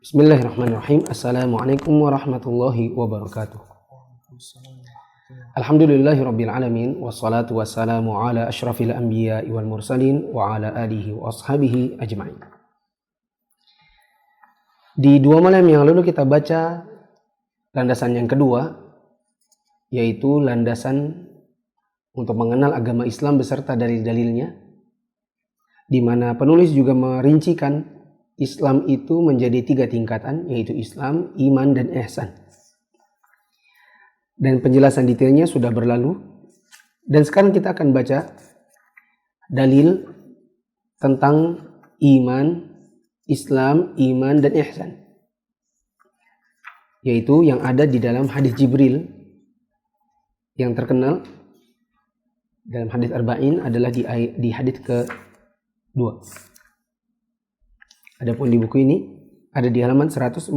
Bismillahirrahmanirrahim. Assalamualaikum warahmatullahi wabarakatuh. Alhamdulillahirabbil alamin wassalatu wassalamu ala asyrafil anbiya'i wal mursalin wa ala alihi wa ashabihi ajma'in. Di 2 malam yang lalu kita baca landasan yang kedua, yaitu landasan untuk mengenal agama Islam beserta dalil-dalilnya, di mana penulis juga merincikan Islam itu menjadi 3 tingkatan, yaitu Islam, iman, dan ihsan. Dan penjelasan detailnya sudah berlalu. Dan sekarang kita akan baca dalil tentang iman, Islam, iman, dan ihsan, yaitu yang ada di dalam hadis Jibril yang terkenal dalam hadis Arba'in adalah di hadis ke-2. Adapun di buku ini ada di halaman 141.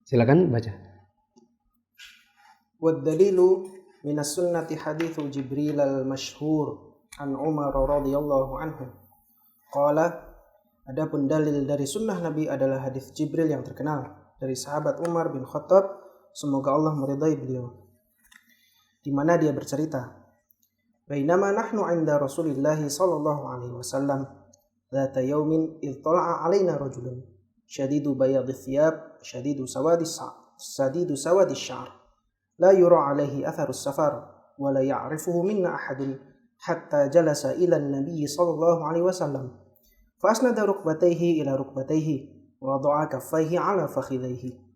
Silakan baca. Wad-dalilu minas sunnati hadithu Jibril al-mashhur an Umar radhiyallahu anhu. Qala, adapun dalil dari sunnah Nabi adalah hadis Jibril yang terkenal dari sahabat Umar bin Khattab, semoga Allah meridai beliau, di mana dia bercerita, "Bainama nahnu 'inda Rasulillah sallallahu alaihi wasallam, dzata yaumin idh tala'a 'alaina rajulun shadidu bayadhi thiyab, shadidu sawadi sya'r, la yura 'alaihi atharu as-safar, wa la ya'rifuhu minna ahadun, hatta jalasa ila an-nabiy sallallahu alaihi wasallam, fa asnada rukbatayhi ila rukbatayhi, wa wada'a kaffayhi 'ala fakhidhayhi."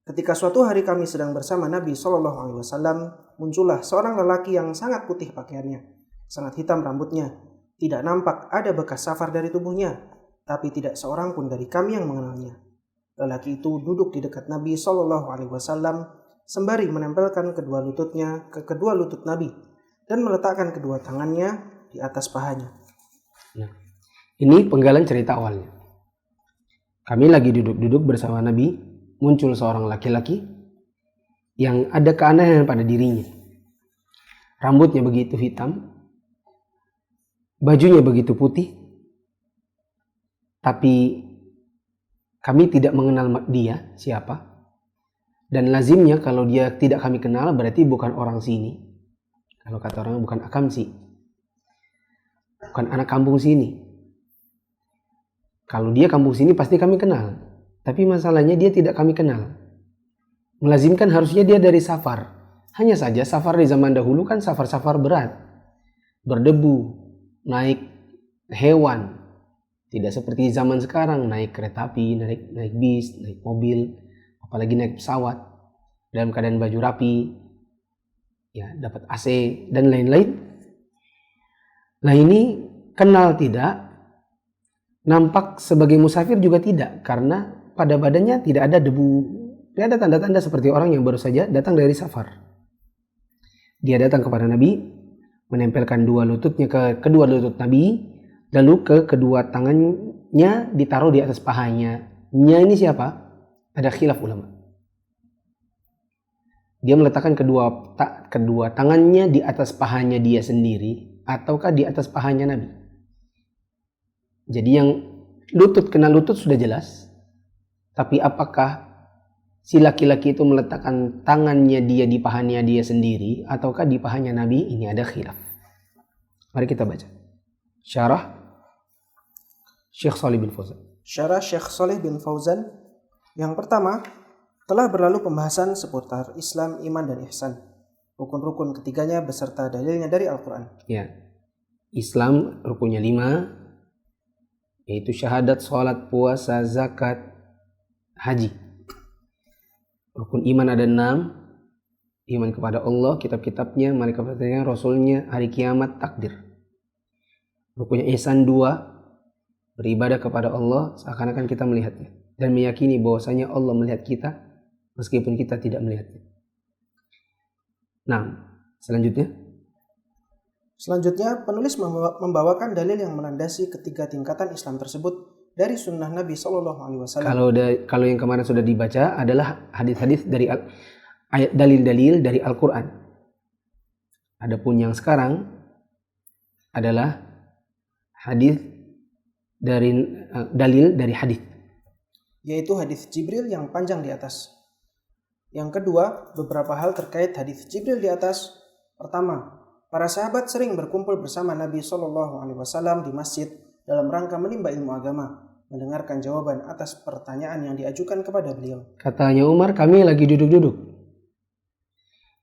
Ketika suatu hari kami sedang bersama Nabi SAW, muncullah seorang lelaki yang sangat putih pakaiannya, sangat hitam rambutnya, tidak nampak ada bekas safar dari tubuhnya, tapi tidak seorang pun dari kami yang mengenalnya. Lelaki itu duduk di dekat Nabi SAW sembari menempelkan kedua lututnya ke kedua lutut Nabi dan meletakkan kedua tangannya di atas pahanya. Nah, ini penggalan cerita awalnya. Kami lagi duduk-duduk bersama Nabi. Muncul seorang laki-laki yang ada keanehan pada dirinya. Rambutnya begitu hitam, bajunya begitu putih, tapi kami tidak mengenal dia siapa. Dan lazimnya kalau dia tidak kami kenal berarti bukan orang sini. Kalau kata orang bukan akamsi, bukan anak kampung sini. Kalau dia kampung sini pasti kami kenal. Tapi masalahnya dia tidak kami kenal. Melazimkan harusnya dia dari safar. Hanya saja safar di zaman dahulu kan safar-safar berat. Berdebu, naik hewan. Tidak seperti zaman sekarang naik kereta api, naik bis, naik mobil, apalagi naik pesawat dalam keadaan baju rapi, ya dapat AC dan lain-lain. Nah ini kenal tidak, nampak sebagai musafir juga tidak, karena pada badannya tidak ada debu, tidak ada tanda-tanda seperti orang yang baru saja datang dari safar. Dia datang kepada Nabi, menempelkan dua lututnya ke kedua lutut Nabi, lalu ke kedua tangannya ditaruh di atas pahanya. Ini siapa? Ada khilaf ulama. Dia meletakkan kedua tangannya di atas pahanya dia sendiri, ataukah di atas pahanya Nabi. Jadi yang lutut kena lutut sudah jelas. Tapi apakah si laki-laki itu meletakkan tangannya dia di pahanya dia sendiri ataukah di pahanya Nabi? Ini ada khilaf. Mari kita baca. Syarah Syekh Shalih bin Fauzan. Syarah Syekh Shalih bin Fauzan. Yang pertama, telah berlalu pembahasan seputar Islam, iman, dan ihsan. Rukun-rukun ketiganya beserta dalilnya dari Al-Quran. Ya. Islam rukunnya 5, yaitu syahadat, sholat, puasa, zakat, haji. Rukun iman ada 6. Iman kepada Allah, kitab-kitabnya, malaikat-malaikatnya, rasulnya, hari kiamat, takdir. Rukunnya ihsan 2. Beribadah kepada Allah seakan-akan kita melihatnya dan meyakini bahwasanya Allah melihat kita meskipun kita tidak melihatnya. Nah, Selanjutnya, penulis membawakan dalil yang melandasi ketiga tingkatan Islam tersebut dari sunnah Nabi SAW. Kalau yang kemarin sudah dibaca adalah hadis-hadis dari ayat dalil-dalil dari Al-Quran. Adapun yang sekarang adalah hadis dari dalil dari hadis, yaitu hadis Jibril yang panjang di atas. Yang kedua, beberapa hal terkait hadis Jibril di atas. Pertama, para sahabat sering berkumpul bersama Nabi SAW di masjid dalam rangka menimba ilmu agama, mendengarkan jawaban atas pertanyaan yang diajukan kepada beliau. Katanya Umar, kami lagi duduk-duduk.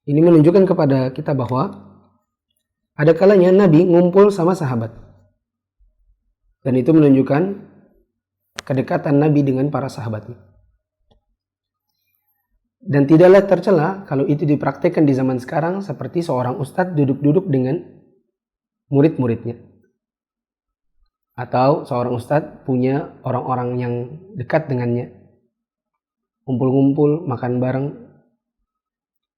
Ini menunjukkan kepada kita bahwa ada kalanya Nabi ngumpul sama sahabat. Dan itu menunjukkan kedekatan Nabi dengan para sahabatnya. Dan tidaklah tercela kalau itu dipraktikkan di zaman sekarang seperti seorang ustadz duduk-duduk dengan murid-muridnya. Atau seorang ustadz punya orang-orang yang dekat dengannya. Ngumpul-ngumpul, makan bareng.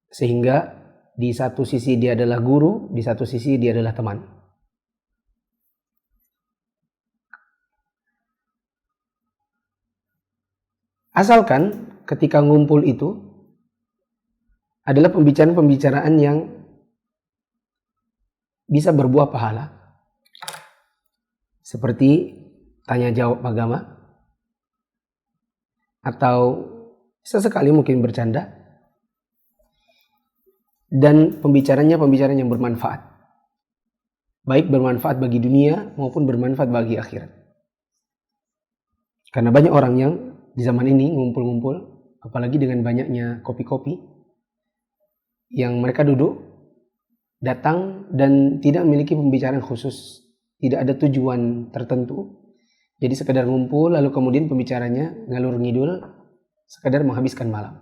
Sehingga di satu sisi dia adalah guru, di satu sisi dia adalah teman. Asalkan ketika ngumpul itu adalah pembicaraan-pembicaraan yang bisa berbuah pahala. Seperti tanya jawab agama, atau sesekali mungkin bercanda, dan pembicaraan yang bermanfaat, baik bermanfaat bagi dunia maupun bermanfaat bagi akhirat. Karena banyak orang yang di zaman ini ngumpul-ngumpul, apalagi dengan banyaknya kopi-kopi, yang mereka duduk, datang dan tidak memiliki pembicaraan khusus, tidak ada tujuan tertentu. Jadi sekedar ngumpul lalu kemudian pembicaranya ngalur ngidul, sekedar menghabiskan malam.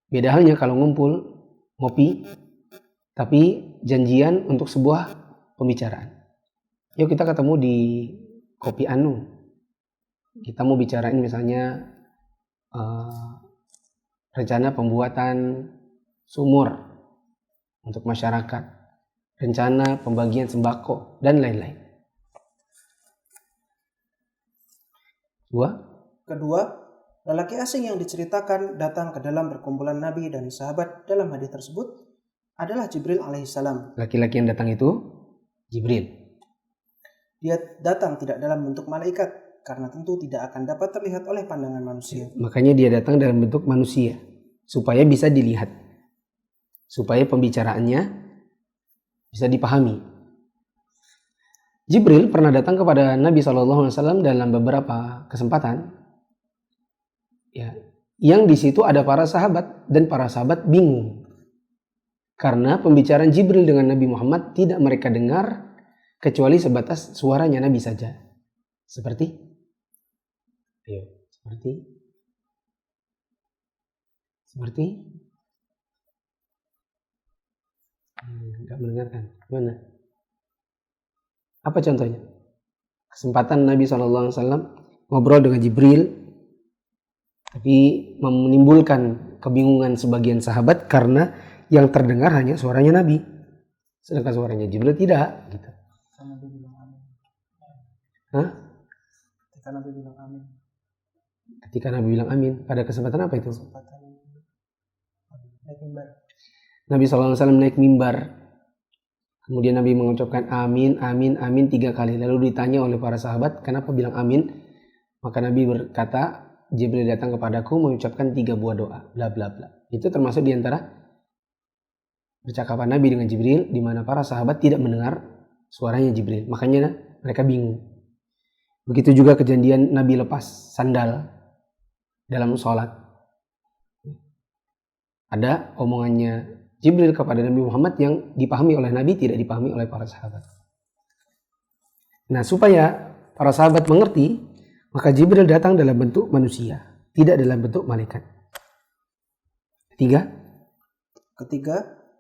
Beda halnya kalau ngumpul ngopi, tapi janjian untuk sebuah pembicaraan. Yuk kita ketemu di Kopi Anu. Kita mau bicarain misalnya rencana pembuatan sumur untuk masyarakat, rencana pembagian sembako, dan lain-lain. Kedua, lelaki asing yang diceritakan datang ke dalam perkumpulan Nabi dan sahabat dalam hadis tersebut adalah Jibril alaihissalam. Laki-laki yang datang itu Jibril. Dia datang tidak dalam bentuk malaikat, karena tentu tidak akan dapat terlihat oleh pandangan manusia. Makanya dia datang dalam bentuk manusia, supaya bisa dilihat, supaya pembicaraannya bisa dipahami. Jibril pernah datang kepada Nabi SAW dalam beberapa kesempatan, ya, yang di situ ada para sahabat, dan para sahabat bingung karena pembicaraan Jibril dengan Nabi Muhammad tidak mereka dengar kecuali sebatas suaranya Nabi saja. Seperti nggak mendengarkan. Mana? Apa contohnya? Kesempatan Nabi SAW ngobrol dengan Jibril, tapi menimbulkan kebingungan sebagian sahabat karena yang terdengar hanya suaranya Nabi, sedangkan suaranya Jibril tidak. Gitu. Nabi bilang amin. Hah? Ketika Nabi bilang amin. Ketika Nabi bilang amin, pada kesempatan apa itu? Kesempatan naik mimbar. Nabi SAW naik mimbar. Kemudian Nabi mengucapkan amin, amin, amin 3 kali. Lalu ditanya oleh para sahabat, kenapa bilang amin? Maka Nabi berkata, Jibril datang kepadaku mengucapkan 3 buah doa, bla bla bla. Itu termasuk diantara percakapan Nabi dengan Jibril, di mana para sahabat tidak mendengar suaranya Jibril. Makanya mereka bingung. Begitu juga kejadian Nabi lepas sandal dalam sholat. Ada omongannya Jibril kepada Nabi Muhammad yang dipahami oleh Nabi, tidak dipahami oleh para sahabat. Nah, supaya para sahabat mengerti, maka Jibril datang dalam bentuk manusia, tidak dalam bentuk malaikat. Ketiga,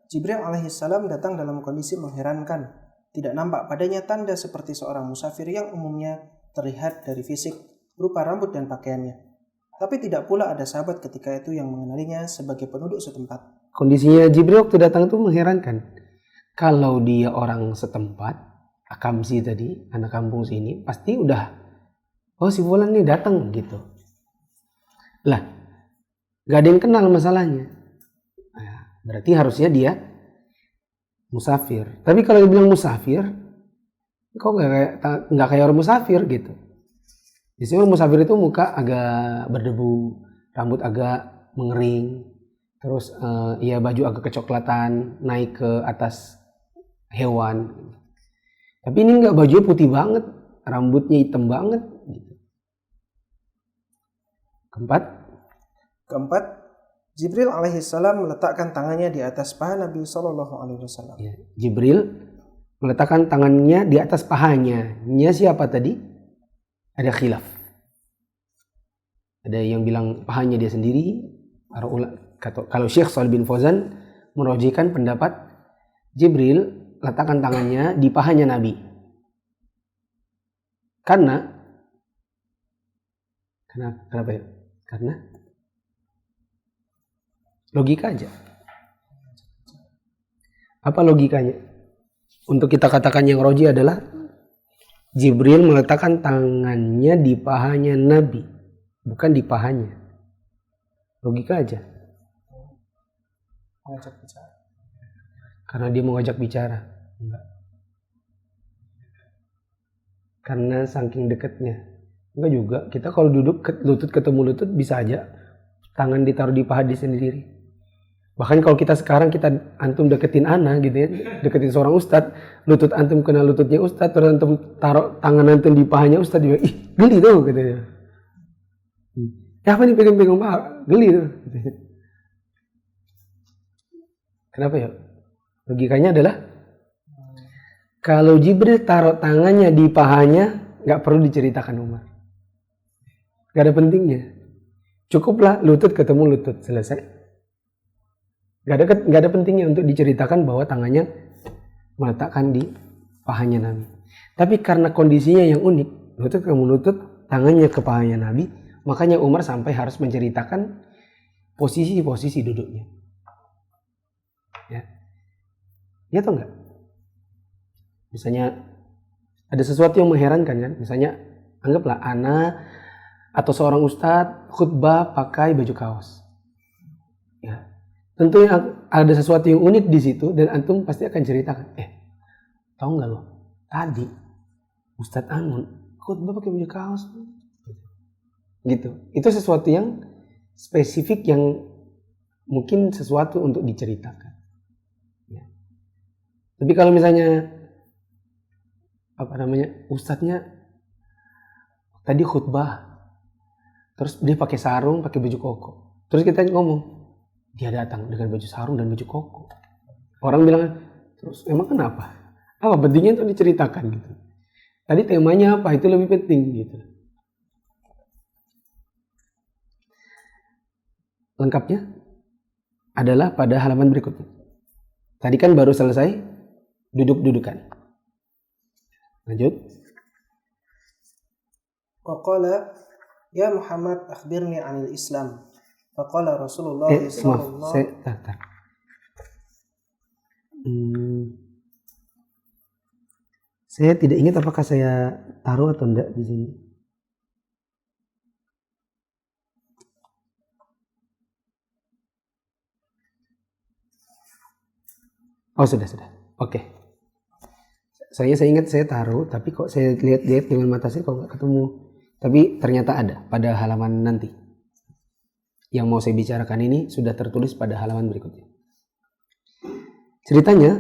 Jibril alaihissalam datang dalam kondisi mengherankan. Tidak nampak padanya tanda seperti seorang musafir yang umumnya terlihat dari fisik berupa rambut dan pakaiannya. Tapi tidak pula ada sahabat ketika itu yang mengenalinya sebagai penduduk setempat. Kondisinya Jibril waktu datang itu mengherankan. Kalau dia orang setempat, Akamsi tadi, anak kampung sini, pasti udah, oh si Fulan nih datang gitu. Lah, gak ada yang kenal masalahnya. Nah, berarti harusnya dia musafir. Tapi kalau dibilang musafir, kok nggak kayak orang musafir gitu. Biasanya orang musafir itu muka agak berdebu, rambut agak mengering, terus ya baju agak kecoklatan, naik ke atas hewan. Tapi ini nggak, bajunya putih banget, rambutnya hitam banget. Gitu. Keempat, Jibril alaihissalam meletakkan tangannya di atas paha Nabi SAW. Ya, Jibril meletakkan tangannya di atas pahanya. Nya siapa tadi? Ada khilaf. Ada yang bilang pahanya dia sendiri. Kalau Syekh Shalih bin Fauzan merujukkan pendapat Jibril letakkan tangannya di pahanya Nabi. Kenapa ya? Karena logika aja. Apa logikanya? Untuk kita katakan yang roji adalah Jibril meletakkan tangannya di pahanya Nabi, bukan di pahanya. Logika aja. Mengajak bicara. Karena dia mau ngajak bicara. Enggak. Karena saking dekatnya. Enggak juga. Kita kalau duduk lutut ketemu lutut bisa aja tangan ditaruh di paha dia sendiri. Bahkan kalau kita sekarang antum deketin ana gitu ya, deketin seorang ustadz, lutut antum kena lututnya ustadz, terus antum taruh tangan antum di pahanya ustadz, dia ih geli tuh katanya. Ya apa nih pegang-pegang paha, geli tuh. Kenapa ya? Logikanya adalah kalau Jibril taruh tangannya di pahanya, nggak perlu diceritakan Umar. Nggak ada pentingnya. Cukuplah lutut ketemu lutut, selesai. Gak ada pentingnya untuk diceritakan bahwa tangannya meletakkan di pahanya Nabi. Tapi karena kondisinya yang unik, lutut ketemu lutut, tangannya ke pahanya Nabi, makanya Umar sampai harus menceritakan posisi-posisi duduknya. Ya atau enggak? Misalnya ada sesuatu yang mengherankan kan? Misalnya anggaplah ana atau seorang ustadz khutbah pakai baju kaos. Ya. Tentunya ada sesuatu yang unik di situ dan antum pasti akan ceritakan. Tahu nggak lo? Tadi Ustadz Anun khutbah pakai baju kaos. Gitu. Itu sesuatu yang spesifik yang mungkin sesuatu untuk diceritakan. Ya. Tapi kalau misalnya Ustadznya tadi khutbah, terus dia pakai sarung, pakai baju koko. Terus kita ngomong, dia datang dengan baju sarung dan baju koko. Orang bilang, terus emang kenapa? Apa pentingnya untuk diceritakan gitu? Tadi temanya apa? Itu lebih penting gitu. Lengkapnya adalah pada halaman berikutnya. Tadi kan baru selesai duduk-dudukan. Lanjut. Waqala ya Muhammad akhbirni 'anil Islam. Faqala Rasulullah sallallahu Saya tidak ingat apakah saya taruh atau enggak di sini. Oh sudah. Oke. Saya ingat saya taruh, tapi kok saya lihat dengan mata saya kok nggak ketemu. Tapi ternyata ada pada halaman nanti. Yang mau saya bicarakan ini sudah tertulis pada halaman berikutnya. Ceritanya,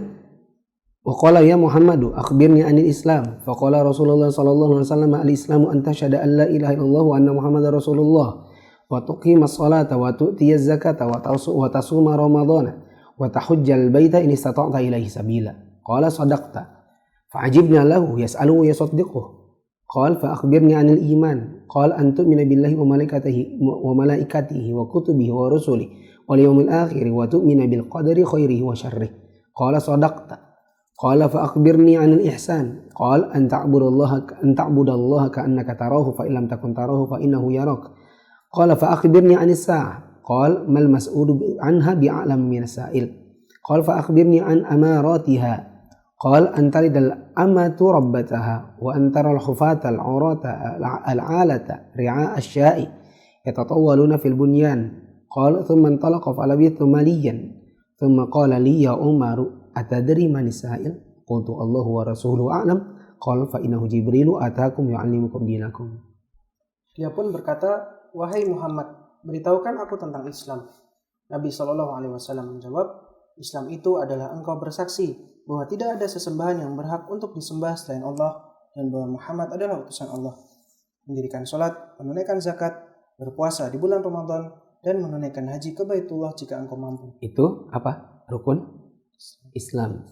waqala ya Muhammadu akhbirni 'anil Islam. Faqala Rasulullah sallallahu alaihi wasallam al-Islamu an tashhada an la ilaha illallah wa anna Muhammadar Rasulullah wa tuqimas salata wa tu'tiyaz zakata wa tasuma ramadhana wa tahujjal baita in istata'ta ilaihi sabila. Qala sadaqta. Fa'ajibna lahu yas'aluhu yasaddiquhu. Qal fa akhbirni 'anil iman. Qal an tu'mina billahi wa malaikatihi wa kutubihi wa rusulihi wal yawmil akhir wa tu'mina bil qadari khairihi wa syarrihi. Qala sadaqta. Qala fa akhbirni 'anil ihsan. Qal an ta'budallaha ka'annaka tarahu fa illam takun tarahu fa innahu yarak. Qala fa akhbirni 'anis sa'ah. Qal mal mas'ulu anha bi'alam minas sa'il. Qal fa akhbirni 'an amaratiha. Qal antaridal amatu rabbataha wa antaral hufata al-urata al-alata ri'a asya'i yatatawwaluna fil bunyan. Qal thumma intalaqa falabitu maliyan thumma qala li ya Umaru atadri manis sa'il? Qultu Allahu wa rasuluhu a'lam. Qala fa innahu Jibrilu atakum yu'allimukum dinakum. Dia pun berkata, "Wahai Muhammad, beritahukan aku tentang Islam." Nabi SAW menjawab, "Islam itu adalah engkau bersaksi bahwa tidak ada sesembahan yang berhak untuk disembah selain Allah dan bahwa Muhammad adalah utusan Allah. Mendirikan sholat, menunaikan zakat, berpuasa di bulan Ramadan, dan menunaikan haji ke Baitullah jika engkau mampu." Itu apa? Rukun Islam.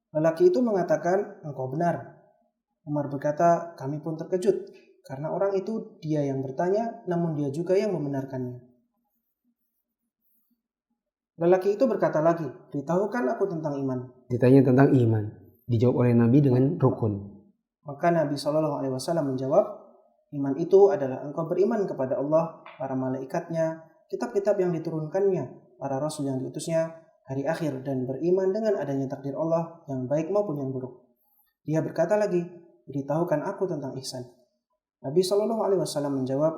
Lelaki itu mengatakan, "Engkau benar." Umar berkata, "Kami pun terkejut, karena orang itu dia yang bertanya, namun dia juga yang membenarkannya." Lelaki itu berkata lagi, "Beritahukan aku tentang iman." Ditanya tentang iman. Dijawab oleh Nabi dengan rukun. Maka Nabi SAW menjawab, "Iman itu adalah engkau beriman kepada Allah, para malaikatnya, kitab-kitab yang diturunkannya, para rasul yang diutusnya, hari akhir, dan beriman dengan adanya takdir Allah yang baik maupun yang buruk." Dia berkata lagi, "Beritahukan aku tentang ihsan." Nabi SAW menjawab,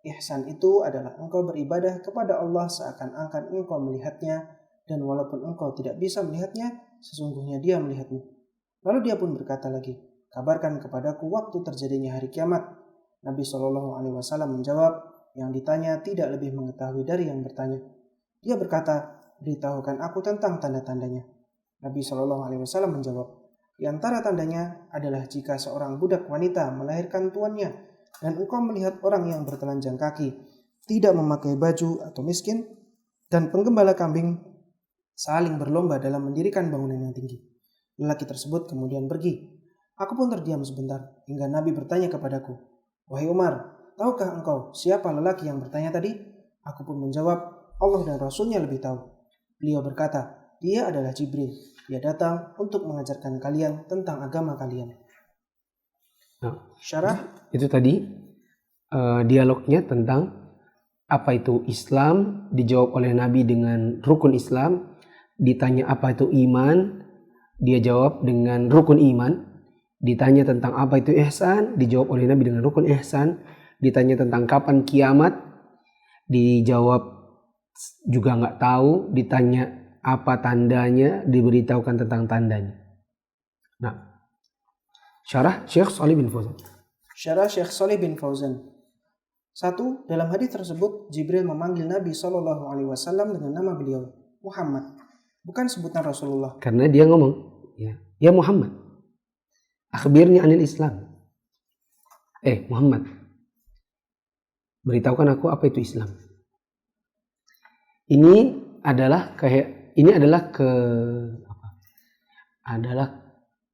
"Ihsan itu adalah engkau beribadah kepada Allah seakan-akan engkau melihatnya, dan walaupun engkau tidak bisa melihatnya, sesungguhnya Dia melihatmu." Lalu dia pun berkata lagi, "Kabarkan kepadaku waktu terjadinya hari kiamat." Nabi SAW menjawab, "Yang ditanya tidak lebih mengetahui dari yang bertanya." Dia berkata, "Beritahukan aku tentang tanda-tandanya." Nabi SAW menjawab, "Di antara tandanya adalah jika seorang budak wanita melahirkan tuannya, dan engkau melihat orang yang bertelanjang kaki, tidak memakai baju atau miskin, dan penggembala kambing saling berlomba dalam mendirikan bangunan yang tinggi." Lelaki tersebut kemudian pergi. Aku pun terdiam sebentar, hingga Nabi bertanya kepadaku, "Wahai Umar, tahukah engkau siapa lelaki yang bertanya tadi?" Aku pun menjawab, "Allah dan Rasulnya lebih tahu." Beliau berkata, "Dia adalah Jibril. Dia datang untuk mengajarkan kalian tentang agama kalian." Nah, Syarah. itu tadi dialognya tentang apa itu Islam, dijawab oleh Nabi dengan rukun Islam. Ditanya apa itu iman, dia jawab dengan rukun iman. Ditanya tentang apa itu ihsan, dijawab oleh Nabi dengan rukun ihsan. Ditanya tentang kapan kiamat, dijawab juga nggak tahu. Ditanya apa tandanya, diberitahukan tentang tandanya. Nah, syarah Syekh Shalih bin Fauzan. Syarah Syekh Shalih bin Fauzan. 1. Dalam hadis tersebut, Jibril memanggil Nabi SAW dengan nama beliau, Muhammad, bukan sebutan Rasulullah. Karena dia ngomong, ya Muhammad, akhbirni anil Islam. Muhammad, beritahukan aku apa itu Islam. Ini adalah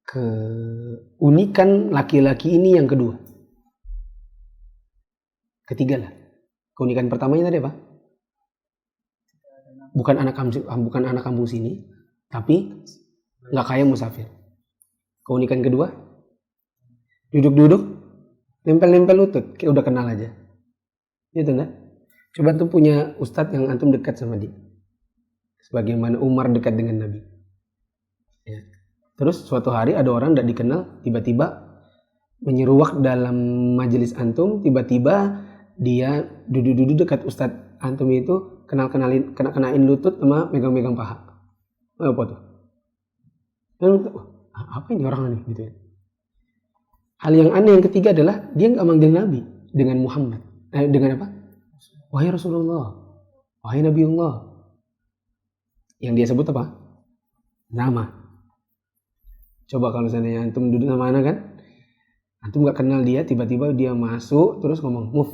keunikan laki-laki ini yang kedua. Ketiga lah. Keunikan pertamanya tadi apa? Bukan anak kampung sini, tapi nggak kaya musafir. Keunikan kedua, duduk-duduk, nempel-nempel lutut, kayak udah kenal aja. Gitu enggak? Coba antum punya ustadz yang antum dekat sama dia. Sebagaimana Umar dekat dengan Nabi. Ya. Terus suatu hari ada orang tidak dikenal, tiba-tiba menyeruak dalam majelis antum, tiba-tiba dia duduk-duduk dekat ustadz antum itu, kenain lutut sama megang-megang paha. Apa tuh? Apa ini orang aneh gitu ya. Hal yang aneh yang ketiga adalah dia nggak manggil Nabi dengan Muhammad. Dengan apa? Wahai Rasulullah, wahai Nabiullah. Yang dia sebut apa? Nama. Coba kalau seandainya antum duduk sama anak kan, antum nggak kenal dia, tiba-tiba dia masuk terus ngomong move.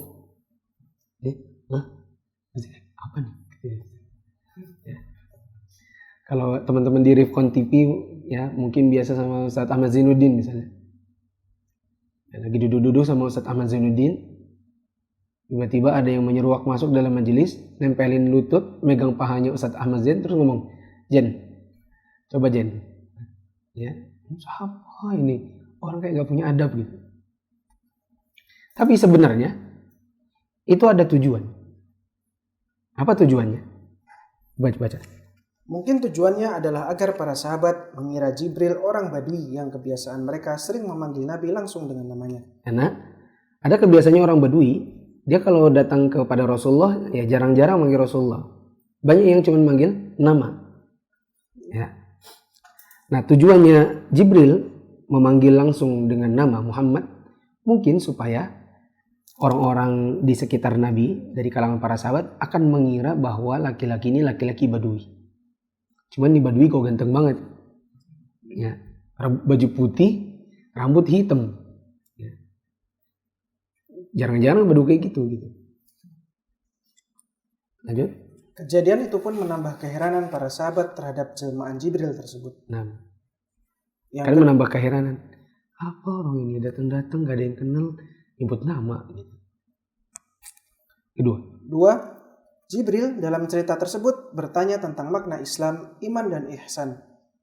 Apa nih? Ya. Kalau teman-teman di Rifkon TV ya mungkin biasa sama Ustadz Ahmad Zainuddin misalnya. Ya, lagi duduk-duduk sama Ustadz Ahmad Zainuddin, tiba-tiba ada yang menyeruak masuk dalam majelis, nempelin lutut, megang pahanya Ustadz Ahmad Zain, terus ngomong, "Jen, coba Jen." Ya, siapa ini? Orang kayak gak punya adab gitu. Tapi sebenarnya itu ada tujuan. Apa tujuannya? Baca. Mungkin tujuannya adalah agar para sahabat mengira Jibril orang Badui yang kebiasaan mereka sering memanggil Nabi langsung dengan namanya. Karena ada kebiasaannya orang Badui, dia kalau datang kepada Rasulullah ya jarang-jarang manggil Rasulullah. Banyak yang cuma manggil nama. Ya. Nah, tujuannya Jibril memanggil langsung dengan nama Muhammad mungkin supaya orang-orang di sekitar Nabi dari kalangan para sahabat akan mengira bahwa laki-laki ini laki-laki Badui. Cuman di Badui kok ganteng banget. Ya, baju putih, rambut hitam. Ya. Jarang-jarang Badui kayak gitu. Lanjut. Kejadian itu pun menambah keheranan para sahabat terhadap jelmaan Jibril tersebut. Nah, Yang kalian menambah keheranan. Apa orang ini datang-datang gak ada yang kenal, nyebut nama gitu. Kedua, Jibril dalam cerita tersebut bertanya tentang makna Islam, iman dan ihsan.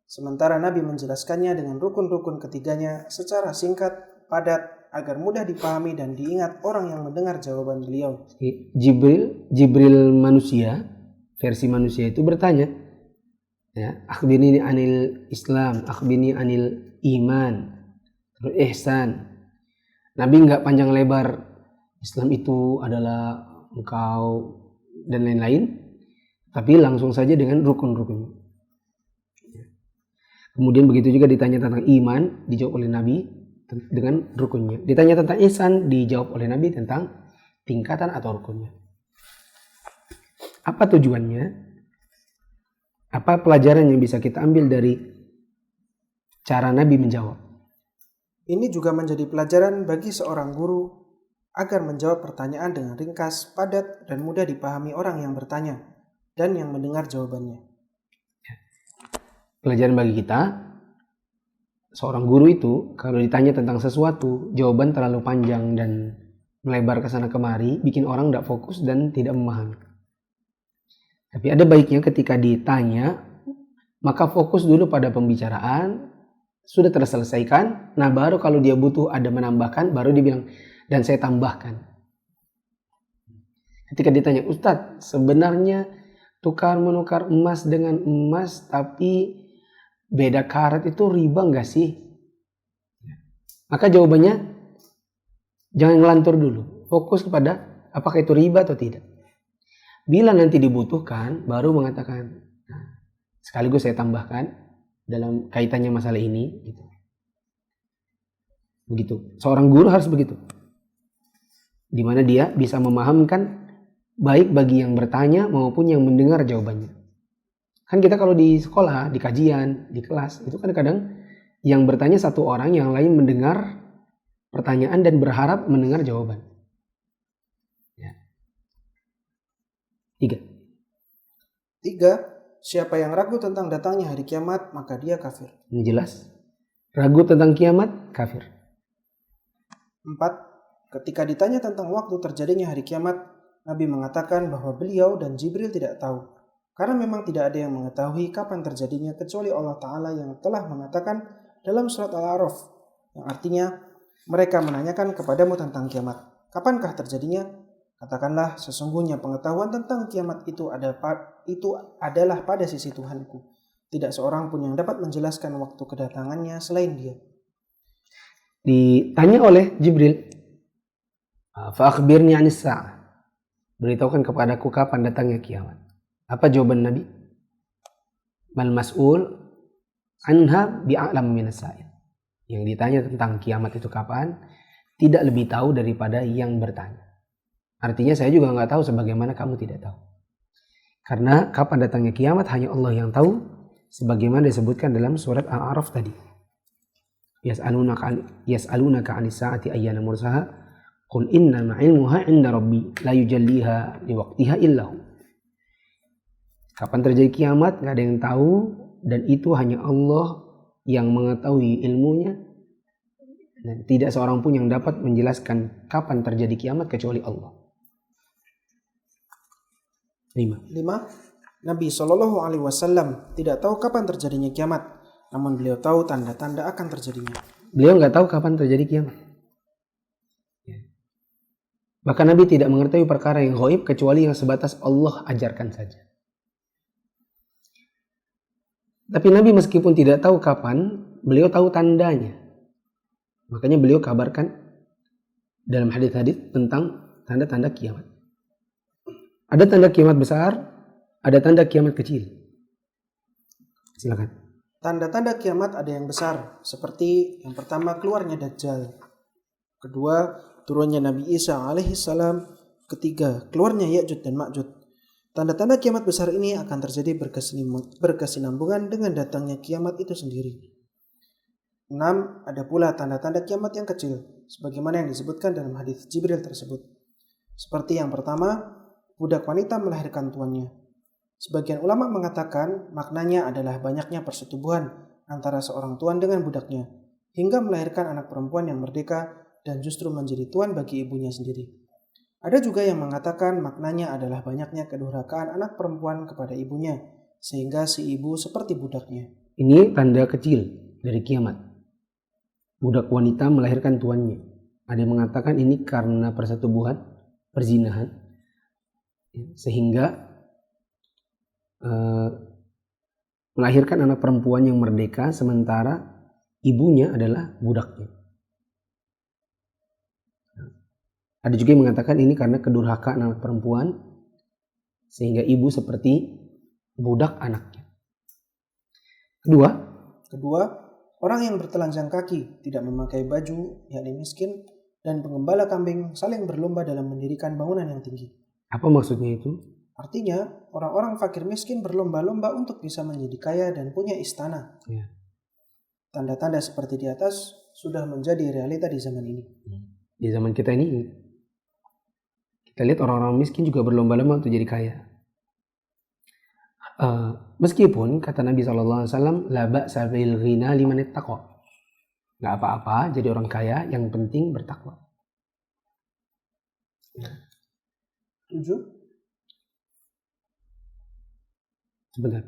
Sementara Nabi menjelaskannya dengan rukun-rukun ketiganya secara singkat, padat, agar mudah dipahami dan diingat orang yang mendengar jawaban beliau. Jibril manusia, versi manusia itu bertanya, ya, akhbirni anil Islam, akhbirni anil iman, terus ihsan. Nabi nggak panjang lebar, Islam itu adalah engkau dan lain-lain, tapi langsung saja dengan rukun-rukun. Kemudian begitu juga ditanya tentang iman, dijawab oleh Nabi dengan rukunnya. Ditanya tentang ihsan, dijawab oleh Nabi tentang tingkatan atau rukunnya. Apa tujuannya? Apa pelajaran yang bisa kita ambil dari cara Nabi menjawab? Ini juga menjadi pelajaran bagi seorang guru agar menjawab pertanyaan dengan ringkas, padat, dan mudah dipahami orang yang bertanya dan yang mendengar jawabannya. Pelajaran bagi kita, seorang guru itu kalau ditanya tentang sesuatu, jawaban terlalu panjang dan melebar ke sana kemari, bikin orang tidak fokus dan tidak memahami. Tapi ada baiknya ketika ditanya, maka fokus dulu pada pembicaraan, sudah terselesaikan, nah baru kalau dia butuh ada menambahkan, baru dia bilang, dan saya tambahkan. Ketika ditanya, Ustadz, sebenarnya tukar-menukar emas dengan emas, tapi beda karat itu riba nggak sih? Maka jawabannya jangan ngelantur dulu, fokus kepada apakah itu riba atau tidak. Bila nanti dibutuhkan, baru mengatakan, nah, sekaligus saya tambahkan dalam kaitannya masalah ini. Begitu. Seorang guru harus begitu, di mana dia bisa memahamkan baik bagi yang bertanya maupun yang mendengar jawabannya. Kan kita kalau di sekolah, di kajian, di kelas, itu kadang-kadang yang bertanya satu orang, yang lain mendengar pertanyaan dan berharap mendengar jawaban. Ya. 3. Siapa yang ragu tentang datangnya hari kiamat, maka dia kafir. Ini jelas. Ragu tentang kiamat, kafir. 4. Ketika ditanya tentang waktu terjadinya hari kiamat, Nabi mengatakan bahwa beliau dan Jibril tidak tahu. Karena memang tidak ada yang mengetahui kapan terjadinya kecuali Allah Ta'ala yang telah mengatakan dalam surat Al-A'raf, yang artinya mereka menanyakan kepadamu tentang kiamat. Kapankah terjadinya? Katakanlah, sesungguhnya pengetahuan tentang kiamat itu adalah pada sisi Tuhanku. Tidak seorang pun yang dapat menjelaskan waktu kedatangannya selain dia. Ditanya oleh Jibril, "Fa'akhbirni 'anis sa'ah." Beritahukan kepadaku kapan datangnya kiamat. Apa jawaban Nabi? Mal mas'ul anha bi'a'lam minas sa'il. Yang ditanya tentang kiamat itu kapan, tidak lebih tahu daripada yang bertanya. Artinya saya juga nggak tahu sebagaimana kamu tidak tahu. Karena kapan datangnya kiamat hanya Allah yang tahu, sebagaimana disebutkan dalam surat Al-A'raf tadi. Yas'alunaka 'anis sa'ati ayyana mursaha qul innama 'ilmuha 'inda rabbi la yujalliha liwaqtiha illa hu. Kapan terjadi kiamat nggak ada yang tahu, dan itu hanya Allah yang mengetahui ilmunya, dan tidak seorang pun yang dapat menjelaskan kapan terjadi kiamat kecuali Allah. 5. Nabi SAW tidak tahu kapan terjadinya kiamat, namun beliau tahu tanda-tanda akan terjadinya. Beliau nggak tahu kapan terjadi kiamat. Bahkan Nabi tidak mengetahui perkara yang gaib kecuali yang sebatas Allah ajarkan saja. Tapi Nabi meskipun tidak tahu kapan, beliau tahu tandanya. Makanya beliau kabarkan dalam hadis-hadis tentang tanda-tanda kiamat. Ada tanda kiamat besar, ada tanda kiamat kecil. Silakan. Tanda-tanda kiamat ada yang besar, seperti yang pertama keluarnya Dajjal, kedua turunnya Nabi Isa alaihissalam, ketiga keluarnya Ya'juj dan Ma'juj. Tanda-tanda kiamat besar ini akan terjadi berkesinambungan dengan datangnya kiamat itu sendiri. 6. Ada pula tanda-tanda kiamat yang kecil, sebagaimana yang disebutkan dalam hadis Jibril tersebut. Seperti yang pertama, budak wanita melahirkan tuannya. Sebagian ulama mengatakan maknanya adalah banyaknya persetubuhan antara seorang tuan dengan budaknya, hingga melahirkan anak perempuan yang merdeka dan justru menjadi tuan bagi ibunya sendiri. Ada juga yang mengatakan maknanya adalah banyaknya kedurhakaan anak perempuan kepada ibunya, sehingga si ibu seperti budaknya. Ini tanda kecil dari kiamat. Budak wanita melahirkan tuannya. Ada yang mengatakan ini karena persetubuhan, perzinahan, sehingga melahirkan anak perempuan yang merdeka sementara ibunya adalah budaknya. Ada juga yang mengatakan ini karena kedurhakaan anak perempuan sehingga ibu seperti budak anaknya. Kedua, orang yang bertelanjang kaki, tidak memakai baju, yakni miskin, dan penggembala kambing saling berlomba dalam mendirikan bangunan yang tinggi. Apa maksudnya itu? Artinya, orang-orang fakir miskin berlomba-lomba untuk bisa menjadi kaya dan punya istana. Ya. Tanda-tanda seperti di atas sudah menjadi realita di zaman ini. Di zaman kita ini, kita lihat orang-orang miskin juga berlomba-lomba untuk jadi kaya. Meskipun kata Nabi SAW, la ba'sa bil ghina liman ittaqa. Nggak apa-apa jadi orang kaya, yang penting bertakwa. 7. Sebentar.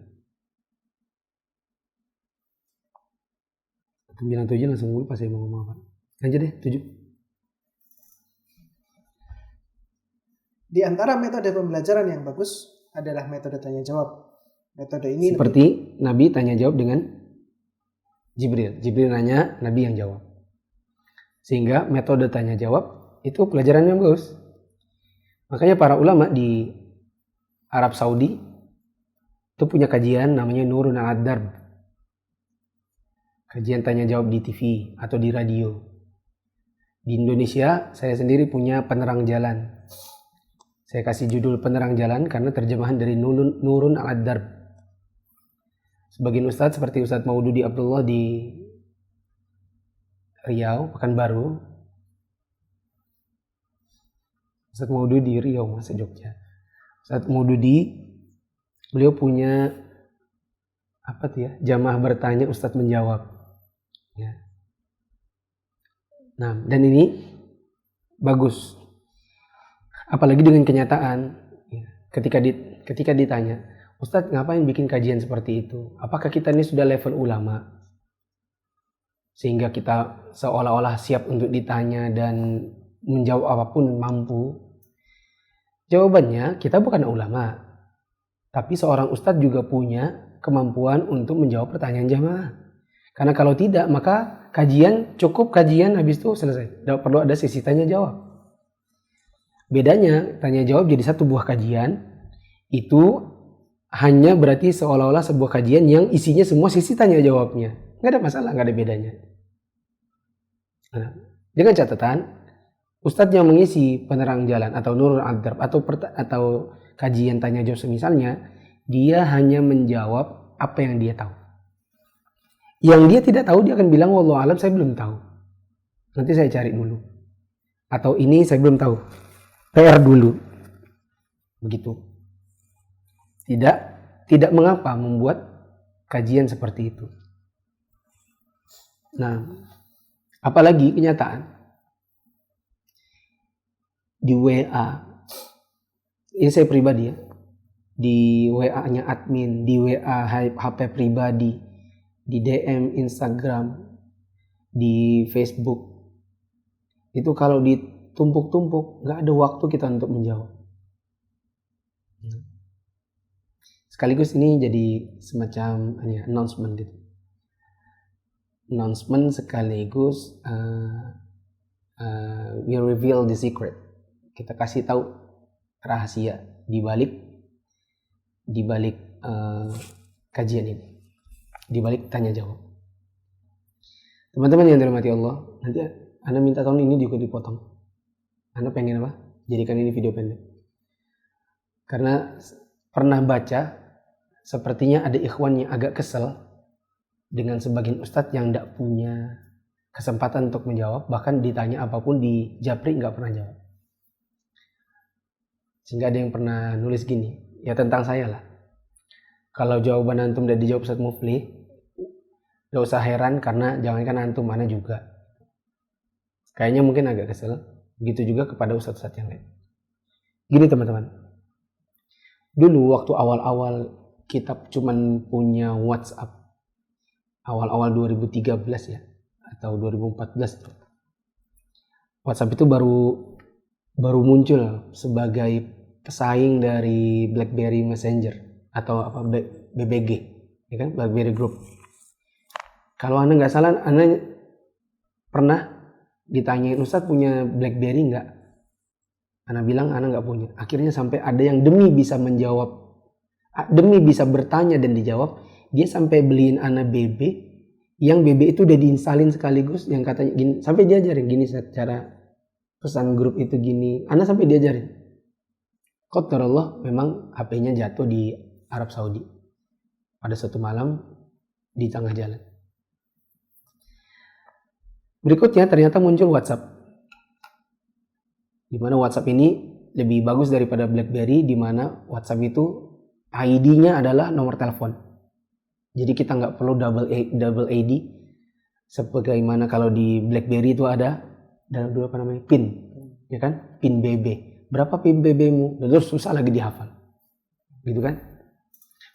97 langsung lupa saya mau ngomong apa. Lanjut deh, 7. Di antara metode pembelajaran yang bagus adalah metode tanya jawab. Metode ini seperti Nabi tanya jawab dengan Jibril. Jibril nanya, Nabi yang jawab. Sehingga metode tanya jawab itu pelajaran yang bagus. Makanya para ulama di Arab Saudi itu punya kajian namanya Nurun al-Darb. Kajian tanya jawab di TV atau di radio. Di Indonesia saya sendiri punya Penerang Jalan. Saya kasih judul Penerang Jalan karena terjemahan dari Nurun al-Darb. Sebagian ustadz seperti Ustadz Maududi Abdullah di Riau, Pekanbaru. Ustadz Maududi di Riau, masa Jogja. Ustadz Maududi, beliau punya jamaah bertanya, Ustadz menjawab. Ya. Nah, dan ini bagus. Apalagi dengan kenyataan. Ya. Ketika ditanya, Ustadz ngapain bikin kajian seperti itu? Apakah kita ini sudah level ulama? Sehingga kita seolah-olah siap untuk ditanya dan menjawab apapun mampu. Jawabannya, kita bukan ulama. Tapi seorang ustadz juga punya kemampuan untuk menjawab pertanyaan jamaah. Karena kalau tidak, maka cukup kajian habis itu selesai. Tidak perlu ada sesi tanya jawab. Bedanya, tanya jawab jadi satu buah kajian, itu hanya berarti seolah-olah sebuah kajian yang isinya semua sisi tanya jawabnya. Nggak ada masalah, nggak ada bedanya. Nah, dengan catatan, ustadz yang mengisi Penerang Jalan atau Nurul Al-Darb atau kajian tanya jawab semisalnya, dia hanya menjawab apa yang dia tahu. Yang dia tidak tahu, dia akan bilang, wallahu alam, saya belum tahu. Nanti saya cari dulu. Atau ini saya belum tahu. PR dulu. Begitu. Tidak mengapa membuat kajian seperti itu. Nah, apalagi kenyataan di WA, ini saya pribadi ya, di WA-nya admin, di WA HP pribadi, di DM Instagram, di Facebook, itu kalau ditumpuk-tumpuk nggak ada waktu kita untuk menjawab. Sekaligus ini jadi semacam announcement gitu. Announcement sekaligus we reveal the secret. Kita kasih tahu rahasia di balik kajian ini. di balik tanya jawab. Teman-teman yang dirahmati Allah, nanti Anda minta tahun ini juga dipotong. Anda pengen apa? Jadikan ini video pendek. Karena pernah baca, sepertinya ada ikhwan yang agak kesel dengan sebagian ustadz yang tidak punya kesempatan untuk menjawab, bahkan ditanya apapun di japri nggak pernah jawab. Sehingga ada yang pernah nulis gini, ya tentang saya lah. Kalau jawaban antum udah dijawab Ustadz Mufli, gak usah heran karena jangankan antum, mana juga. Kayaknya mungkin agak kesel. Begitu juga kepada ustadz-ustadz yang lain. Gini teman-teman. Dulu waktu awal-awal kita cuman punya WhatsApp. Awal-awal 2013 ya. Atau 2014 tuh. WhatsApp itu baru muncul sebagai pesaing dari BlackBerry Messenger atau apa BBG, ya kan, BlackBerry Group. Kalau Anda nggak salah, Anda pernah ditanyain, Ustadz punya BlackBerry nggak? Anda bilang Anda nggak punya. Akhirnya sampai ada yang demi bisa bertanya dan dijawab, dia sampai beliin Anda BB, yang BB itu udah diinstalin sekaligus, yang katanya gini, sampai diajarin gini cara pesan grup itu gini. Anda sampai diajarin. Qadarullah, memang HP-nya jatuh di Arab Saudi pada suatu malam di tengah jalan. Berikutnya ternyata muncul WhatsApp. Di mana WhatsApp ini lebih bagus daripada BlackBerry, di mana WhatsApp itu ID-nya adalah nomor telepon. Jadi kita nggak perlu double ID sebagaimana kalau di BlackBerry itu ada dua PIN, ya kan? PIN BB. Berapa PIN BB-mu? Dan terus susah lagi dihafal. Gitu kan?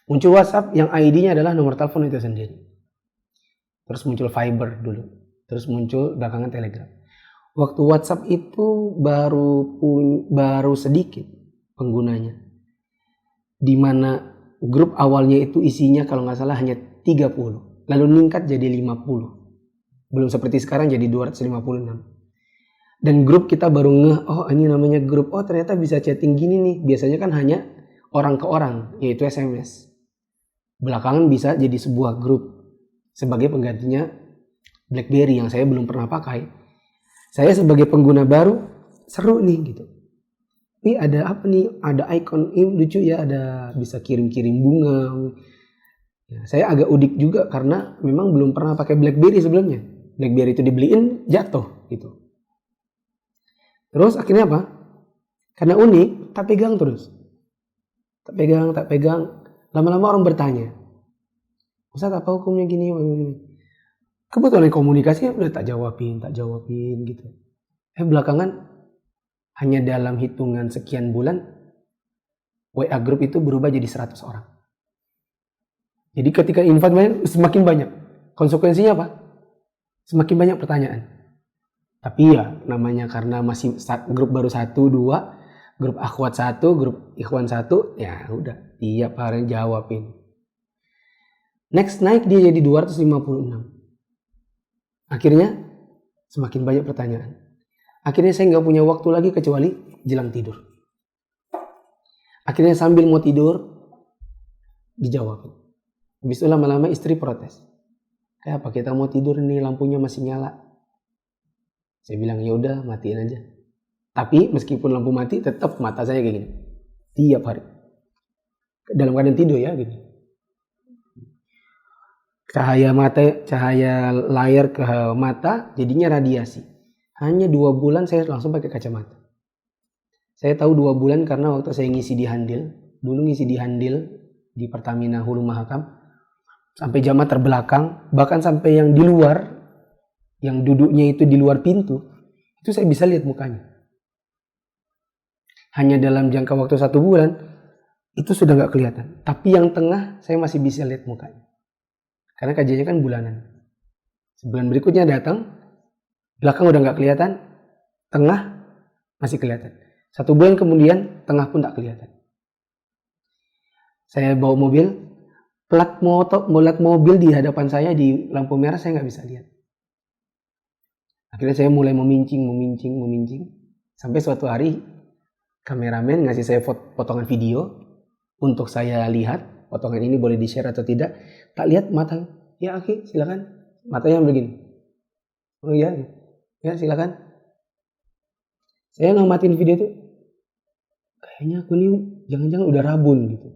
Muncul WhatsApp yang ID-nya adalah nomor telepon itu sendiri. Terus muncul Viber dulu. Terus muncul belakangan Telegram. Waktu WhatsApp itu baru sedikit penggunanya. Di mana grup awalnya itu isinya kalau nggak salah hanya 30. Lalu meningkat jadi 50. Belum seperti sekarang jadi 256. Dan grup kita baru oh ini namanya grup. Oh ternyata bisa chatting gini nih. Biasanya kan hanya orang ke orang, yaitu SMS. Belakangan bisa jadi sebuah grup. Sebagai penggantinya BlackBerry yang saya belum pernah pakai. Saya sebagai pengguna baru, seru nih gitu. Ini ada apa nih? Ada icon, ini lucu ya, ada bisa kirim-kirim bunga. Ya, saya agak udik juga karena memang belum pernah pakai BlackBerry sebelumnya. BlackBerry itu dibeliin, jatuh gitu. Terus akhirnya apa? Karena unik, tak pegang terus. Tak pegang. Lama-lama orang bertanya, Ustadz apa hukumnya gini? Kebetulan komunikasi udah tak jawabin gitu. Belakangan hanya dalam hitungan sekian bulan WA group itu berubah jadi 100 orang. Jadi ketika invite banyak, semakin banyak. Konsekuensinya apa? Semakin banyak pertanyaan. Tapi ya namanya karena masih grup baru 1, 2, grup akhwat 1, grup ikhwan 1, ya udah tiap hari jawabin. Next naik dia jadi 256. Akhirnya semakin banyak pertanyaan. Akhirnya saya nggak punya waktu lagi kecuali jelang tidur. Akhirnya sambil mau tidur dijawabin. Habis itu lama-lama istri protes. Kayak apa kita mau tidur nih lampunya masih nyala. Saya bilang ya udah matiin aja. Tapi meskipun lampu mati tetap mata saya kayak gini. Tiap hari. Dalam keadaan tidur ya gini. Cahaya layar ke mata jadinya radiasi. Hanya 2 bulan saya langsung pakai kacamata. Saya tahu 2 bulan karena waktu saya ngisi di Handil. Dulu ngisi di Handil di Pertamina Hulu Mahakam. Sampai jamaah terbelakang. Bahkan sampai yang di luar. Yang duduknya itu di luar pintu. Itu saya bisa lihat mukanya. Hanya dalam jangka waktu 1 bulan. Itu sudah gak kelihatan. Tapi yang tengah saya masih bisa lihat mukanya. Karena kajiannya kan bulanan. Sebulan berikutnya datang. Belakang udah gak kelihatan. Tengah masih kelihatan. 1 bulan kemudian tengah pun tak kelihatan. Saya bawa mobil. Plat mobil di hadapan saya di lampu merah saya gak bisa lihat. Akhirnya saya mulai memincing. Sampai suatu hari kameramen ngasih saya potongan video untuk saya lihat. Potongan ini boleh di-share atau tidak. Tak lihat mata Ya akhi, silakan. Matanya begini. Oh iya, ya silakan. Saya ngamatin video itu, kayaknya aku nih jangan-jangan udah rabun gitu.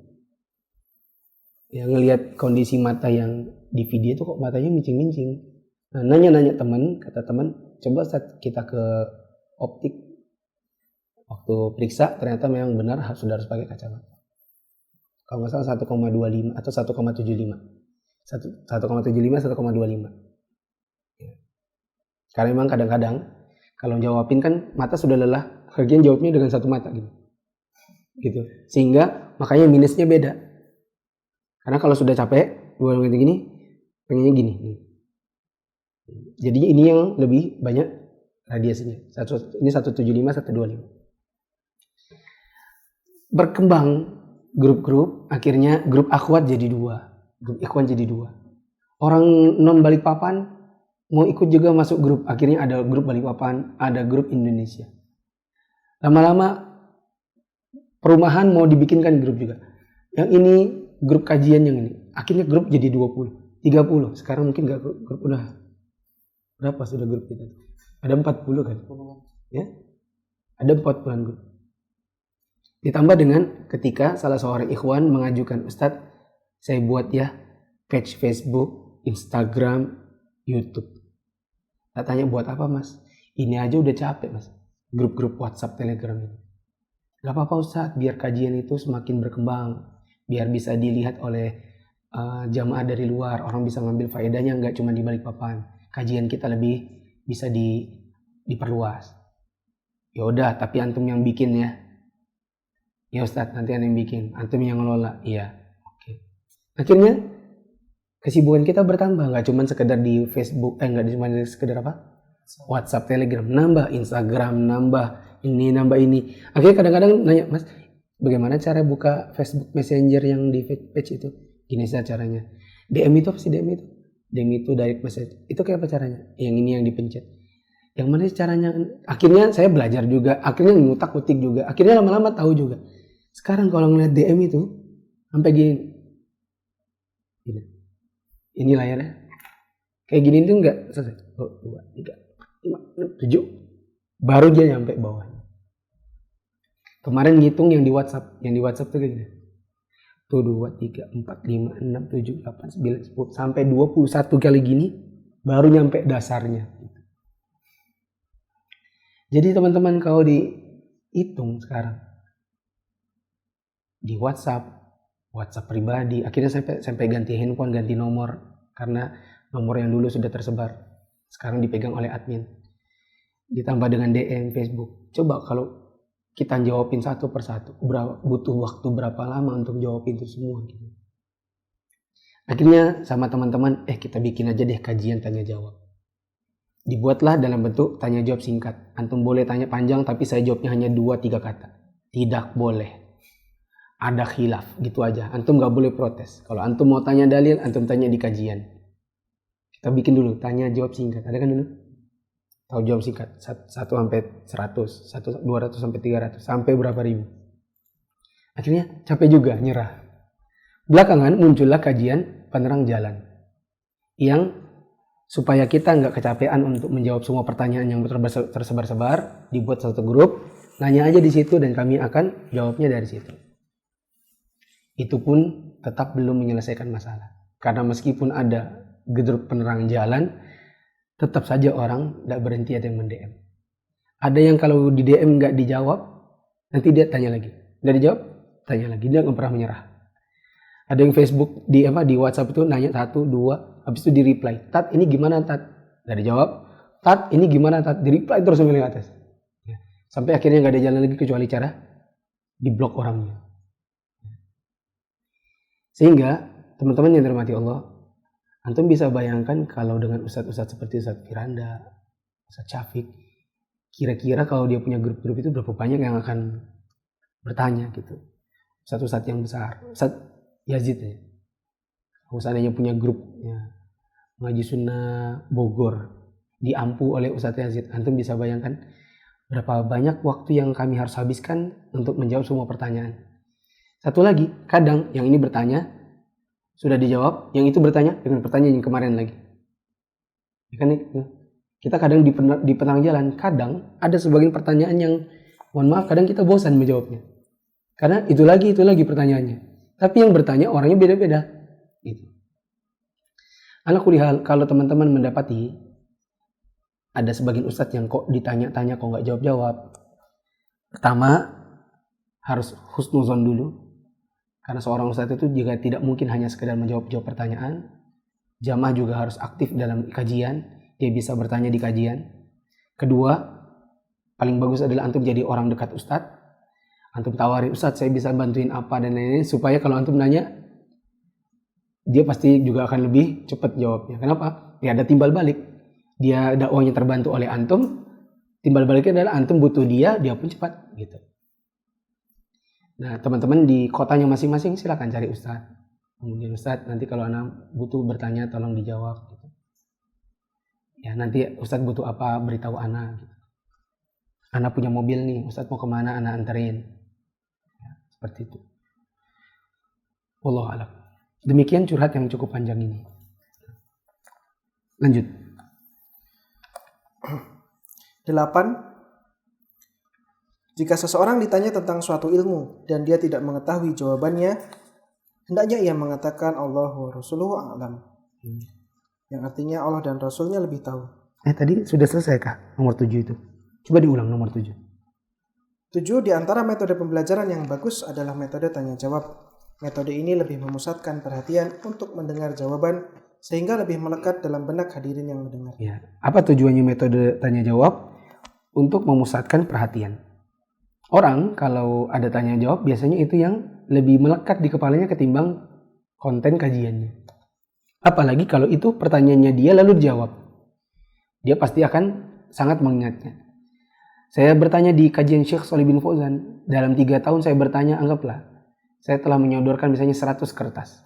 Ya ngelihat kondisi mata yang di video itu kok matanya mincing-mincing. Nah, nanya-nanya teman, kata teman, coba saat kita ke optik, waktu periksa ternyata memang benar sudah harus pakai kacamata. Kalau nggak salah 1,25 atau 1,75. 1,75, 1,25. Ya. Karena memang kadang-kadang kalau jawabin kan mata sudah lelah, bagian jawabnya dengan satu mata gitu. Sehingga makanya minusnya beda. Karena kalau sudah capek, dua menit gini, pengennya gini. Jadi ini yang lebih banyak radiasinya. Ini 175, 125. Berkembang grup-grup, akhirnya grup akhwat jadi 2, grup ikhwan jadi 2. Orang non Balikpapan mau ikut juga masuk grup, akhirnya ada grup Balikpapan, ada grup Indonesia. Lama-lama perumahan mau dibikinkan grup juga. Yang ini grup kajian, yang ini akhirnya grup jadi 20, 30. Sekarang mungkin gak grup udah berapa sudah grup kita? Ada 40 kan? Ya, ada 40-an grup. Ditambah dengan ketika salah seorang ikhwan mengajukan, Ustadz, saya buat ya page Facebook, Instagram, YouTube. Saya tanya, buat apa mas? Ini aja udah capek mas, grup-grup WhatsApp, Telegram ini. Gak apa-apa Ustadz, biar kajian itu semakin berkembang, biar bisa dilihat oleh jamaah dari luar, orang bisa ngambil faedahnya nggak cuma di Balikpapan. Kajian kita lebih bisa diperluas. Ya udah, tapi antum yang bikin ya. Ya Ustadz, nanti antum yang bikin, antum yang ngelola. Iya, oke. Akhirnya kesibukan kita bertambah, nggak cuma sekedar di Facebook, nggak cuma sekedar apa? WhatsApp, Telegram, nambah Instagram, nambah ini. Akhirnya kadang-kadang nanya, mas, bagaimana cara buka Facebook Messenger yang di page itu? Gini saja caranya. DM itu apa sih DM itu? DM itu direct message. Itu kayak apa caranya? Yang ini yang dipencet. Yang mana sih caranya? Akhirnya saya belajar juga. Akhirnya ngutak-ngutik juga. Akhirnya lama-lama tahu juga. Sekarang kalau ngeliat DM itu sampai gini. Ini layarnya. Kayak gini tuh enggak selesai. 2, 3, 4, 5, 6, 7. Baru dia nyampe bawahnya. Kemarin ngitung yang di WhatsApp. Yang di WhatsApp tuh kayak gini. 1, 2, 3, 4, 5, 6, 7, 8, 9, 10. Sampai 21 kali gini. Baru nyampe dasarnya. Jadi teman-teman kalau dihitung sekarang. Di WhatsApp pribadi. Akhirnya sampai ganti handphone, ganti nomor. Karena nomor yang dulu sudah tersebar. Sekarang dipegang oleh admin. Ditambah dengan DM, Facebook. Coba kalau kita jawabin satu persatu, butuh waktu berapa lama untuk jawabin itu semua gitu. Akhirnya sama teman-teman, kita bikin aja deh kajian tanya jawab. Dibuatlah dalam bentuk tanya jawab singkat. Antum boleh tanya panjang tapi saya jawabnya hanya 2-3 kata. Tidak boleh. Ada khilaf, gitu aja. Antum gak boleh protes. Kalau antum mau tanya dalil, antum tanya di kajian. Kita bikin dulu tanya jawab singkat. Ada kan dulu? Tahu jawab singkat 1 sampai 100, 200 sampai 300, sampai berapa ribu. Akhirnya capek juga, nyerah. Belakangan muncullah kajian penerang jalan. Yang supaya kita nggak kecapean untuk menjawab semua pertanyaan yang tersebar-sebar, dibuat satu grup, nanya aja di situ dan kami akan jawabnya dari situ. Itu pun tetap belum menyelesaikan masalah. Karena meskipun ada grup penerang jalan, tetap saja orang tidak berhenti ada yang mend-DM. Ada yang kalau di DM nggak dijawab, nanti dia tanya lagi. Nggak dijawab, tanya lagi. Dia nggak pernah menyerah. Ada yang Facebook di WhatsApp itu nanya 1, 2, habis itu di reply. Tat, ini gimana Tat? Nggak dijawab. Tat, ini gimana Tat? Di reply terus sampai ke atas. Sampai akhirnya nggak ada jalan lagi kecuali cara diblok orangnya. Sehingga teman-teman yang dirahmati Allah, antum bisa bayangkan kalau dengan ustadz-ustadz seperti Ustadz Firanda, Ustadz Syafiq, kira-kira kalau dia punya grup-grup itu berapa banyak yang akan bertanya gitu. Ustadz-ustadz yang besar, Ustadz Yazid ya. Kalau seandainya punya grupnya Ngaji Sunnah Bogor diampu oleh Ustadz Yazid, antum bisa bayangkan berapa banyak waktu yang kami harus habiskan untuk menjawab semua pertanyaan. Satu lagi, kadang yang ini bertanya, sudah dijawab, yang itu bertanya dengan pertanyaan yang kemarin lagi. Ya kan, kita kadang di penang jalan, kadang ada sebagian pertanyaan yang, mohon maaf, kadang kita bosan menjawabnya. Karena itu lagi pertanyaannya. Tapi yang bertanya orangnya beda-beda. Gitu. Ala kulli hal, kalau teman-teman mendapati ada sebagian ustadz yang kok ditanya-tanya kok nggak jawab-jawab. Pertama, harus husnuzon dulu. Karena seorang ustadz itu juga tidak mungkin hanya sekedar menjawab pertanyaan. Jamaah juga harus aktif dalam kajian. Dia bisa bertanya di kajian. Kedua, paling bagus adalah antum jadi orang dekat ustadz. Antum tawari, ustadz saya bisa bantuin apa dan lain-lain. Supaya kalau antum nanya, dia pasti juga akan lebih cepat jawabnya. Kenapa? Ya ada timbal balik. Dia dakwahnya terbantu oleh antum. Timbal baliknya adalah antum butuh dia pun cepat. Gitu. Nah, teman-teman di kotanya masing-masing silakan cari ustadz. Kemudian ustadz, nanti kalau anak butuh bertanya tolong dijawab. Gitu. Ya nanti ustadz butuh apa, beritahu anak. Gitu. Anak punya mobil nih, ustadz mau kemana, anak anterin. Ya, seperti itu. Wallahu a'lam. Demikian curhat yang cukup panjang ini. Lanjut. 8. Jika seseorang ditanya tentang suatu ilmu dan dia tidak mengetahui jawabannya, hendaknya ia mengatakan Allah wa Rasuluhu a'lam. Yang artinya Allah dan Rasulnya lebih tahu. Tadi sudah selesai kah nomor 7 itu? Coba diulang nomor 7. 7. Di antara metode pembelajaran yang bagus adalah metode tanya jawab. Metode ini lebih memusatkan perhatian untuk mendengar jawaban sehingga lebih melekat dalam benak hadirin yang mendengar. Ya. Apa tujuannya metode tanya jawab? Untuk memusatkan perhatian. Orang kalau ada tanya jawab biasanya itu yang lebih melekat di kepalanya ketimbang konten kajiannya. Apalagi kalau itu pertanyaannya dia lalu dijawab. Dia pasti akan sangat mengingatnya. Saya bertanya di kajian Syekh Shalih bin Fauzan. Dalam 3 tahun saya bertanya, anggaplah saya telah menyodorkan misalnya 100 kertas.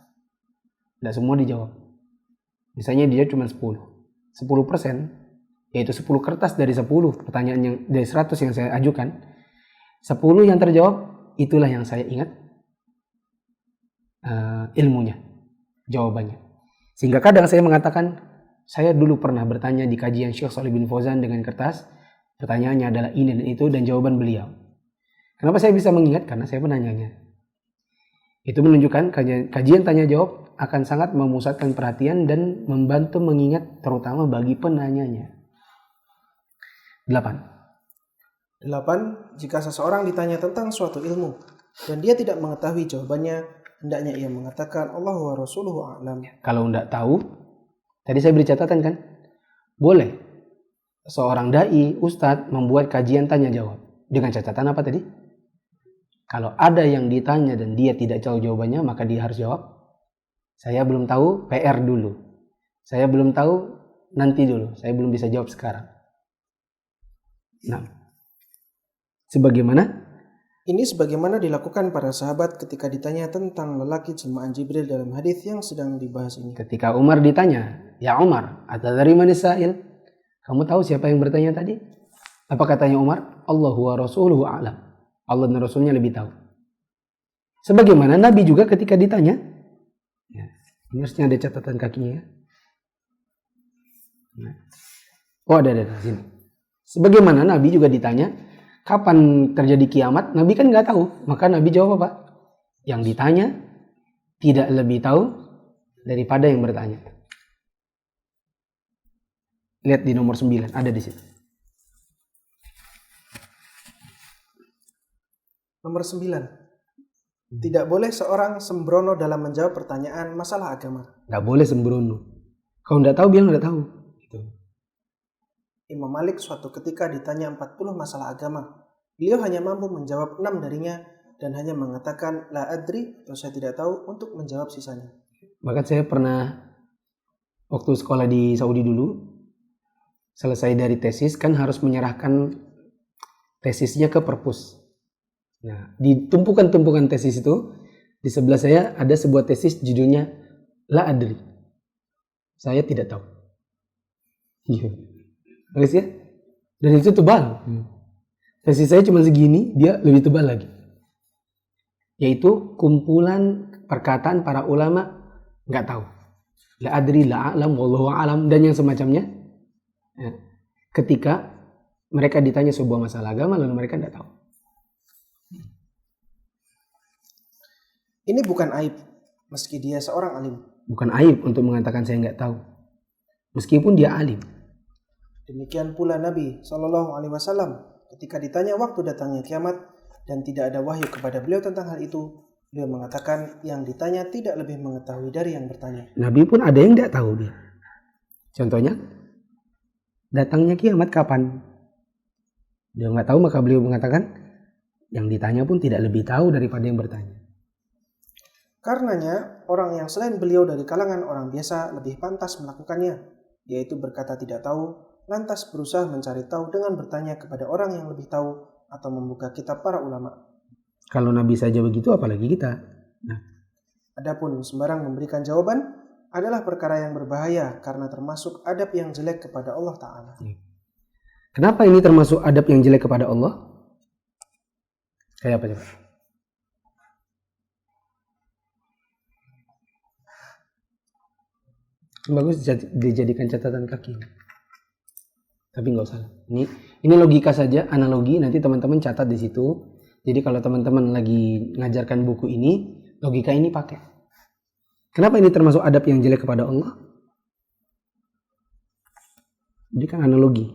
Tidak semua dijawab. Misalnya dia cuma 10%, yaitu 10 kertas dari 10 pertanyaan yang dari 100 yang saya ajukan. 10 yang terjawab, itulah yang saya ingat ilmunya, jawabannya. Sehingga kadang saya mengatakan, saya dulu pernah bertanya di kajian Syekh Shalih bin Fauzan dengan kertas, pertanyaannya adalah ini dan itu dan jawaban beliau. Kenapa saya bisa mengingat? Karena saya penanyanya. Itu menunjukkan kajian tanya jawab akan sangat memusatkan perhatian dan membantu mengingat terutama bagi penanyanya. 8. Jika seseorang ditanya tentang suatu ilmu dan dia tidak mengetahui jawabannya, hendaknya ia mengatakan Allah wa Rasuluhu a'lam. Kalau tidak tahu, tadi saya beri catatan kan, boleh seorang dai, ustadz membuat kajian tanya jawab dengan catatan apa tadi? Kalau ada yang ditanya dan dia tidak tahu jawabannya, maka dia harus jawab, saya belum tahu, PR dulu. Saya belum tahu, nanti dulu. Saya belum bisa jawab sekarang. Nah, Ini sebagaimana dilakukan para sahabat ketika ditanya tentang lelaki jelmaan Jibril dalam hadis yang sedang dibahas ini. Ketika Umar ditanya, ya Umar, atadari manis sa'il? Kamu tahu siapa yang bertanya tadi? Apa katanya Umar? Allahu wa Rasuluhu a'lam. Allah dan Rasulnya lebih tahu. Sebagaimana Nabi juga ketika ditanya, ya, ini harusnya ada catatan kakinya ya. Nah. Oh ada sini. Sebagaimana Nabi juga ditanya, kapan terjadi kiamat? Nabi kan nggak tahu. Maka Nabi jawab apa? Yang ditanya tidak lebih tahu daripada yang bertanya. Lihat di nomor 9, ada di situ. Nomor 9. Tidak boleh seorang sembrono dalam menjawab pertanyaan masalah agama. Nggak boleh sembrono. Kalau nggak tahu, bilang nggak tahu. Gitu. Imam Malik suatu ketika ditanya 40 masalah agama. Beliau hanya mampu menjawab 6 darinya dan hanya mengatakan la adri atau saya tidak tahu untuk menjawab sisanya. Bahkan saya pernah waktu sekolah di Saudi dulu, selesai dari tesis kan harus menyerahkan tesisnya ke perpus. Nah, di tumpukan-tumpukan tesis itu, di sebelah saya ada sebuah tesis judulnya La Adri. Saya tidak tahu. Bagus ya? Dan itu tebal. Tesis saya cuma segini, dia lebih tebal lagi. Yaitu kumpulan perkataan para ulama nggak tahu. La adri, la a'lam, wallahu a'lam, dan yang semacamnya. Ya. Ketika mereka ditanya sebuah masalah agama, lalu mereka nggak tahu. Ini bukan aib, meski dia seorang alim. Bukan aib untuk mengatakan saya nggak tahu, meskipun dia alim. Demikian pula Nabi SAW ketika ditanya waktu datangnya kiamat dan tidak ada wahyu kepada beliau tentang hal itu, beliau mengatakan yang ditanya tidak lebih mengetahui dari yang bertanya. Nabi pun ada yang nggak tahu dia. Contohnya, datangnya kiamat kapan? Dia nggak tahu, maka beliau mengatakan yang ditanya pun tidak lebih tahu daripada yang bertanya. Karenanya, orang yang selain beliau dari kalangan orang biasa lebih pantas melakukannya, yaitu berkata tidak tahu, lantas berusaha mencari tahu dengan bertanya kepada orang yang lebih tahu atau membuka kitab para ulama. Kalau Nabi saja begitu, apalagi kita. Nah, adapun sembarang memberikan jawaban adalah perkara yang berbahaya karena termasuk adab yang jelek kepada Allah Ta'ala. kenapa ini termasuk adab yang jelek kepada Allah? Kayak apa coba? Bagus dijadikan catatan kaki. Tapi nggak usah. Ini logika saja, analogi. Nanti teman-teman catat di situ. Jadi kalau teman-teman lagi ngajarkan buku ini, logika ini pakai. Kenapa ini termasuk adab yang jelek kepada Allah? Ini kan analogi.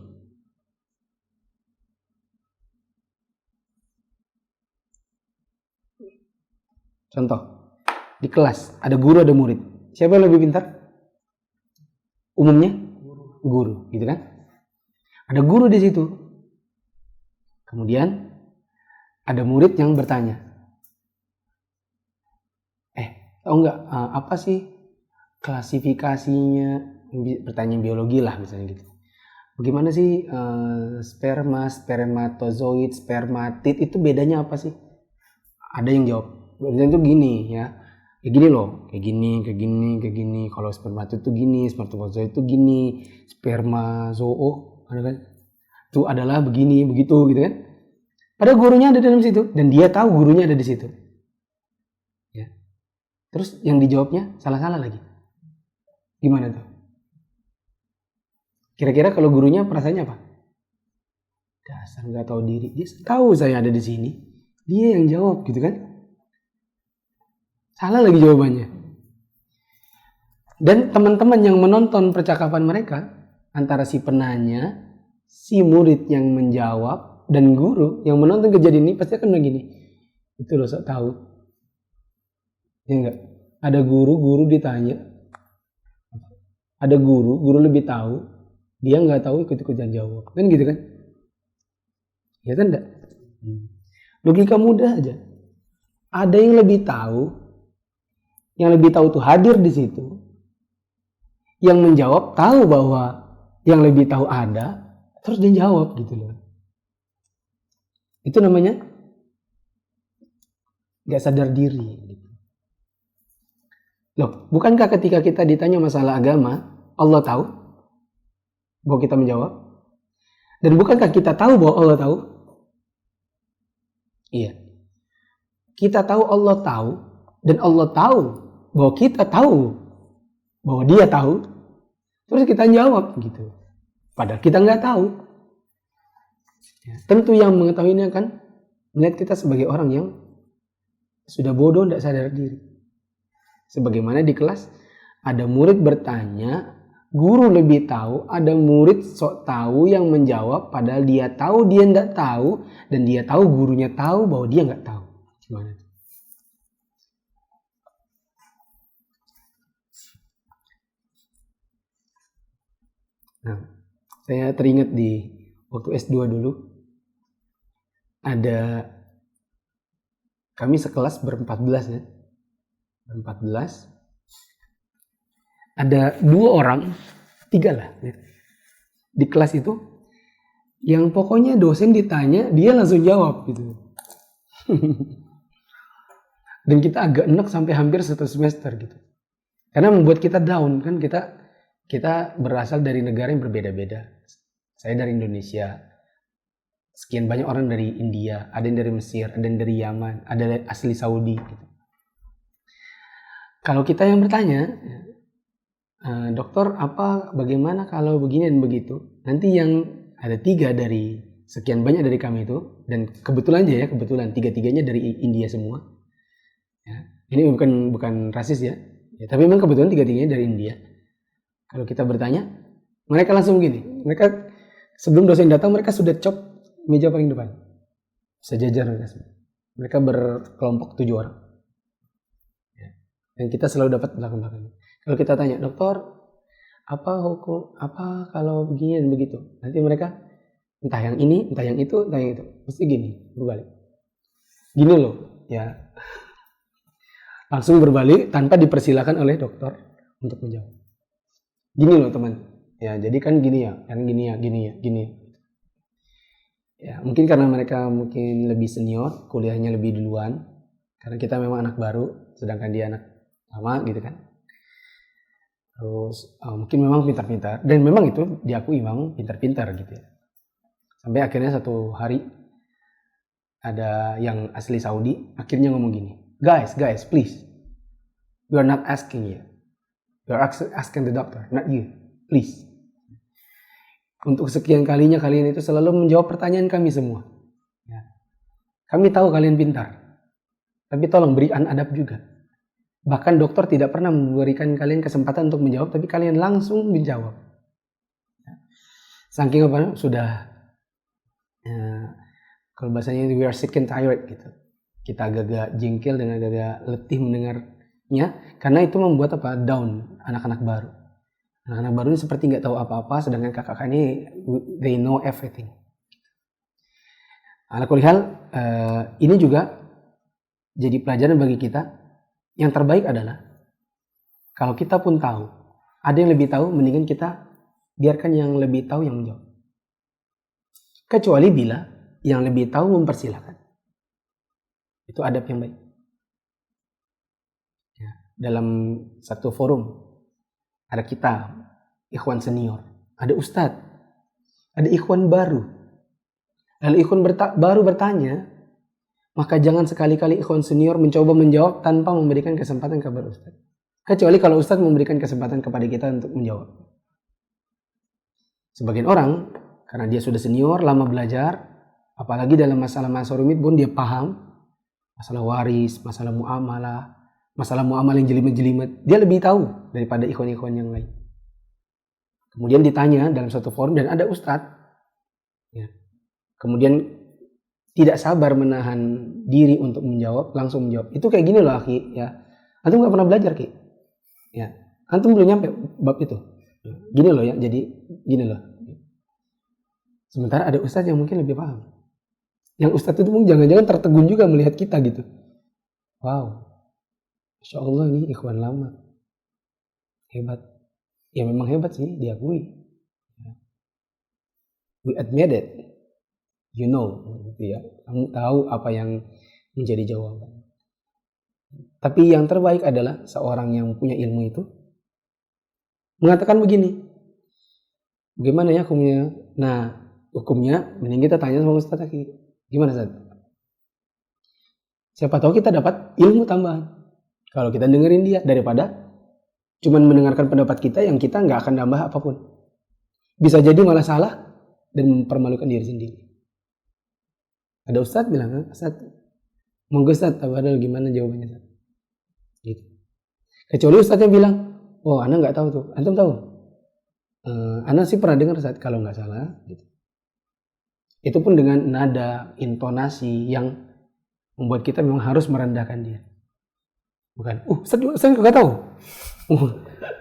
Contoh, di kelas ada guru ada murid. Siapa yang lebih pintar? Umumnya guru, gitu kan? Ada guru di situ. Kemudian ada murid yang bertanya, tahu nggak apa sih klasifikasinya? Pertanyaan biologi lah misalnya gitu. Bagaimana sih sperma, spermatozoid, spermatid itu bedanya apa sih? Ada yang jawab, bedanya itu gini ya. Kayak gini loh, kayak gini. Kalau spermatid itu gini, spermatozoid itu gini, spermazoo, ada kan? Itu adalah begini, begitu gitu kan? Padahal gurunya ada dalam situ dan dia tahu gurunya ada di situ. Ya. Terus yang dijawabnya salah-salah lagi. Gimana tuh? Kira-kira kalau gurunya perasaannya apa? Dasar nggak tahu diri. Dia tahu saya ada di sini. Dia yang jawab gitu kan? Salah lagi jawabannya. Dan teman-teman yang menonton percakapan mereka antara si penanya, si murid yang menjawab, dan guru yang menonton kejadian ini pasti akan begini. Itu loh sok tahu. Ya enggak? Ada guru ditanya. Ada guru lebih tahu. Dia nggak tahu ikut-ikutan jawab. Kan gitu kan? Ya kan enggak? Logika mudah aja. Ada yang lebih tahu. Yang lebih tahu tuh hadir di situ. Yang menjawab tahu bahwa yang lebih tahu ada, terus dia jawab gitu loh. Itu namanya gak sadar diri. Loh, bukankah ketika kita ditanya masalah agama, Allah tahu bahwa kita menjawab? Dan bukankah kita tahu bahwa Allah tahu? Iya. Kita tahu Allah tahu, dan Allah tahu bahwa kita tahu bahwa dia tahu, terus kita jawab gitu. Padahal kita nggak tahu. Ya, tentu yang mengetahuinya kan melihat kita sebagai orang yang sudah bodoh, tidak sadar diri. Sebagaimana di kelas ada murid bertanya, guru lebih tahu, ada murid sok tahu yang menjawab, padahal dia tahu dia nggak tahu, dan dia tahu gurunya tahu bahwa dia nggak tahu. Gimana? Nah, saya teringat di waktu S2 dulu, ada kami sekelas ber-14 ya. Ber-14. Ada 2 orang, 3 lah ya, di kelas itu yang pokoknya dosen ditanya dia langsung jawab gitu. Dan kita agak enak sampai hampir 1 semester gitu. Karena membuat kita down kan, kita berasal dari negara yang berbeda-beda. Saya dari Indonesia. Sekian banyak orang dari India, ada yang dari Mesir, ada yang dari Yaman, ada yang asli Saudi gitu. Kalau kita yang bertanya, dokter bagaimana kalau begini dan begitu, nanti yang ada 3 dari sekian banyak dari kami itu, dan kebetulan aja ya, kebetulan 3-3-nya dari India semua. Ya, ini bukan rasis ya, tapi memang kebetulan 3-3-nya dari India. Kalau kita bertanya, mereka langsung gini, mereka sebelum dosen datang mereka sudah cop meja paling depan, sejajar mereka berkelompok 7 orang. Ya. Dan kita selalu dapat belakang-belakangnya. Kalau kita tanya, dokter, apa kalau begini dan begitu, nanti mereka entah yang ini, entah yang itu, mesti gini, berbalik. Gini loh, ya. Langsung berbalik tanpa dipersilakan oleh dokter untuk menjawab. Gini loh teman, ya jadi kan gini ya, gini. Ya mungkin karena mereka mungkin lebih senior, kuliahnya lebih duluan, karena kita memang anak baru, sedangkan dia anak lama gitu kan. Terus mungkin memang pintar-pintar, dan memang itu diakui memang pintar-pintar gitu ya. Sampai akhirnya satu hari ada yang asli Saudi, akhirnya ngomong gini, guys, please, we are not asking you, we are asking the doctor, not you, please. Untuk sekian kalinya kalian itu selalu menjawab pertanyaan kami semua. Ya. Kami tahu kalian pintar, tapi tolong berikan adab juga. Bahkan dokter tidak pernah memberikan kalian kesempatan untuk menjawab, tapi kalian langsung menjawab. Saking apa? Sudah, kalau bahasanya we are sick and tired gitu. Kita agak jengkel dan agak letih mendengarnya, karena itu membuat down anak-anak baru. Anak-anak baru ini seperti nggak tahu apa-apa, sedangkan kakak-kakak ini they know everything. Alakulihal, ini juga jadi pelajaran bagi kita. Yang terbaik adalah kalau kita pun tahu, ada yang lebih tahu, mendingan kita biarkan yang lebih tahu yang menjawab. Kecuali bila yang lebih tahu mempersilahkan. Itu adab yang baik. Ya, dalam satu forum ada kita, ikhwan senior, ada ustadz, ada ikhwan baru. Lalu ikhwan baru bertanya, maka jangan sekali-kali ikhwan senior mencoba menjawab tanpa memberikan kesempatan kepada ustadz. Kecuali kalau ustadz memberikan kesempatan kepada kita untuk menjawab. Sebagian orang, karena dia sudah senior, lama belajar, apalagi dalam masalah-masalah rumit pun dia paham, masalah waris, masalah muamalah yang jelimet-jelimet, dia lebih tahu daripada ikhwan-ikhwan yang lain. Kemudian ditanya dalam satu forum dan ada ustadz, ya. Kemudian tidak sabar menahan diri untuk menjawab, langsung menjawab. Itu kayak gini loh, Aki, ya. Antum nggak pernah belajar, Ki. Ya. Antum belum nyampe bab itu. Gini loh ya, jadi gini loh. Sementara ada ustadz yang mungkin lebih paham. Yang ustadz itu mungkin jangan-jangan tertegun juga melihat kita gitu. Wow. Masya Allah, ini ikhwan lama. Hebat. Ya memang hebat sih, diakui. We admit it. You know, gitu ya. Kamu tahu apa yang menjadi jawaban. Tapi yang terbaik adalah seorang yang punya ilmu itu mengatakan begini. Bagaimana ya hukumnya? Nah, hukumnya mending kita tanya sama Ustaz lagi. Gimana Ustaz? Siapa tahu kita dapat ilmu tambahan. Kalau kita dengerin dia daripada cuman mendengarkan pendapat kita yang kita nggak akan nambah apapun. Bisa jadi malah salah dan mempermalukan diri sendiri. Ada Ustadz bilang, Ustadz, monggo Ustadz, padahal gimana jawabannya Ustadz? Gitu. Kecuali Ustadznya bilang, oh Ana nggak tahu tuh, antum tahu? Ana sih pernah dengar Ustadz, kalau nggak salah. Gitu. Itu pun dengan nada, intonasi yang membuat kita memang harus merendahkan dia. Bukan, Ustadz saya nggak tahu.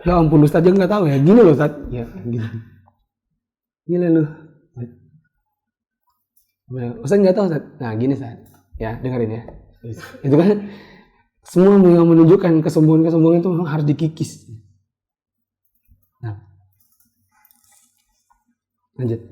Ya ampun Ustadz nggak tahu ya, gini loh Ustadz. Ya, gitu. Gila loh. Ustaz nggak tahu Ustaz. Nah gini Ustaz, ya dengerin ya. Itu kan semua yang menunjukkan kesombongan itu memang harus dikikis. Nah, lanjut.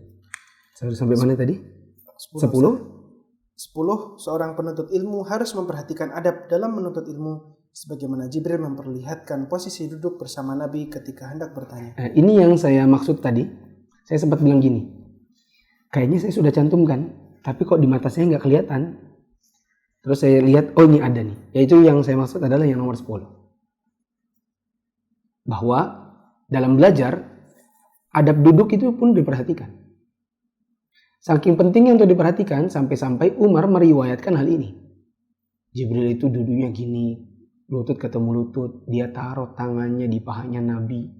Sampai mana tadi? 10. 10. Seorang penuntut ilmu harus memperhatikan adab dalam menuntut ilmu, sebagaimana Jibril memperlihatkan posisi duduk bersama Nabi ketika hendak bertanya. Ini yang saya maksud tadi. Saya sempat bilang gini. Kayaknya saya sudah cantumkan. Tapi kok di mata saya nggak kelihatan. Terus saya lihat, oh ini ada nih. Yaitu yang saya maksud adalah yang nomor 10. bahwa dalam belajar adab duduk itu pun diperhatikan. Saking pentingnya untuk diperhatikan sampai-sampai Umar meriwayatkan hal ini. Jibril itu duduknya gini, lutut ketemu lutut, dia taruh tangannya di pahanya Nabi.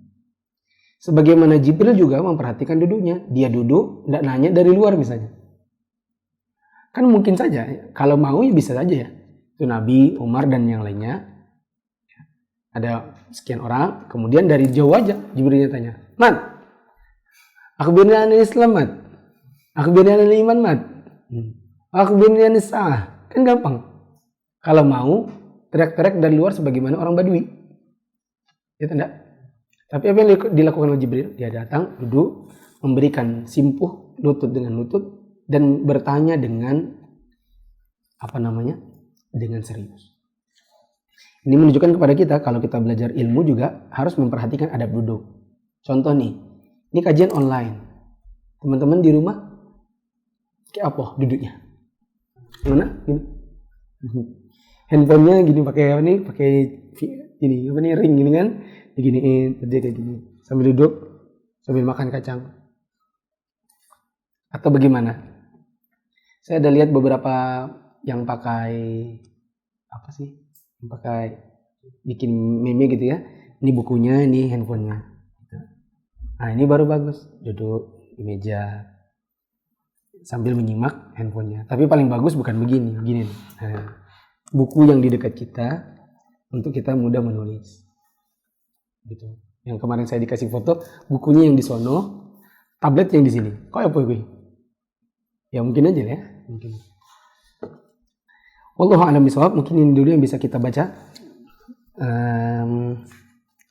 Sebagaimana Jibril juga memperhatikan duduknya, dia duduk, tidak nanya dari luar misalnya. Kan mungkin saja, kalau mau ya bisa saja ya. Itu Nabi, Umar dan yang lainnya. Ada sekian orang, kemudian dari jauh aja Jibril tanya, "Man, akhbirni anil Islam, Mat. Akhbirni anil iman, Mat. Akhbirni anis sa'ah." Kan gampang. Kalau mau teriak-teriak dari luar sebagaimana orang Badui. Ya tidak? Tapi apa yang dilakukan oleh Jibril? Dia datang, duduk, memberikan simpuh lutut dengan lutut dan bertanya dengan dengan serius. Ini menunjukkan kepada kita kalau kita belajar ilmu juga harus memperhatikan adab duduk. Contoh nih, ini kajian online. Teman-teman di rumah kayak apa duduknya? Gimana? Gini. Handphonenya gini pakai gini, ring gini kan? Diginiin, dia kayak gini. Sambil duduk, sambil makan kacang. Atau bagaimana? Saya ada lihat beberapa yang pakai pakai bikin meme gitu ya. Ini bukunya, ini handphonenya. Nah ini baru bagus. Duduk di meja sambil menyimak handphonenya. Tapi paling bagus bukan begini. Nah, buku yang di dekat kita untuk kita mudah menulis. Gitu. Yang kemarin saya dikasih foto, bukunya yang di sono, tablet yang di sini. Kok apa gue? Ya mungkin aja ya. Mungkin. Wallahu a'lam bishawab, mungkin ini dulu yang bisa kita baca.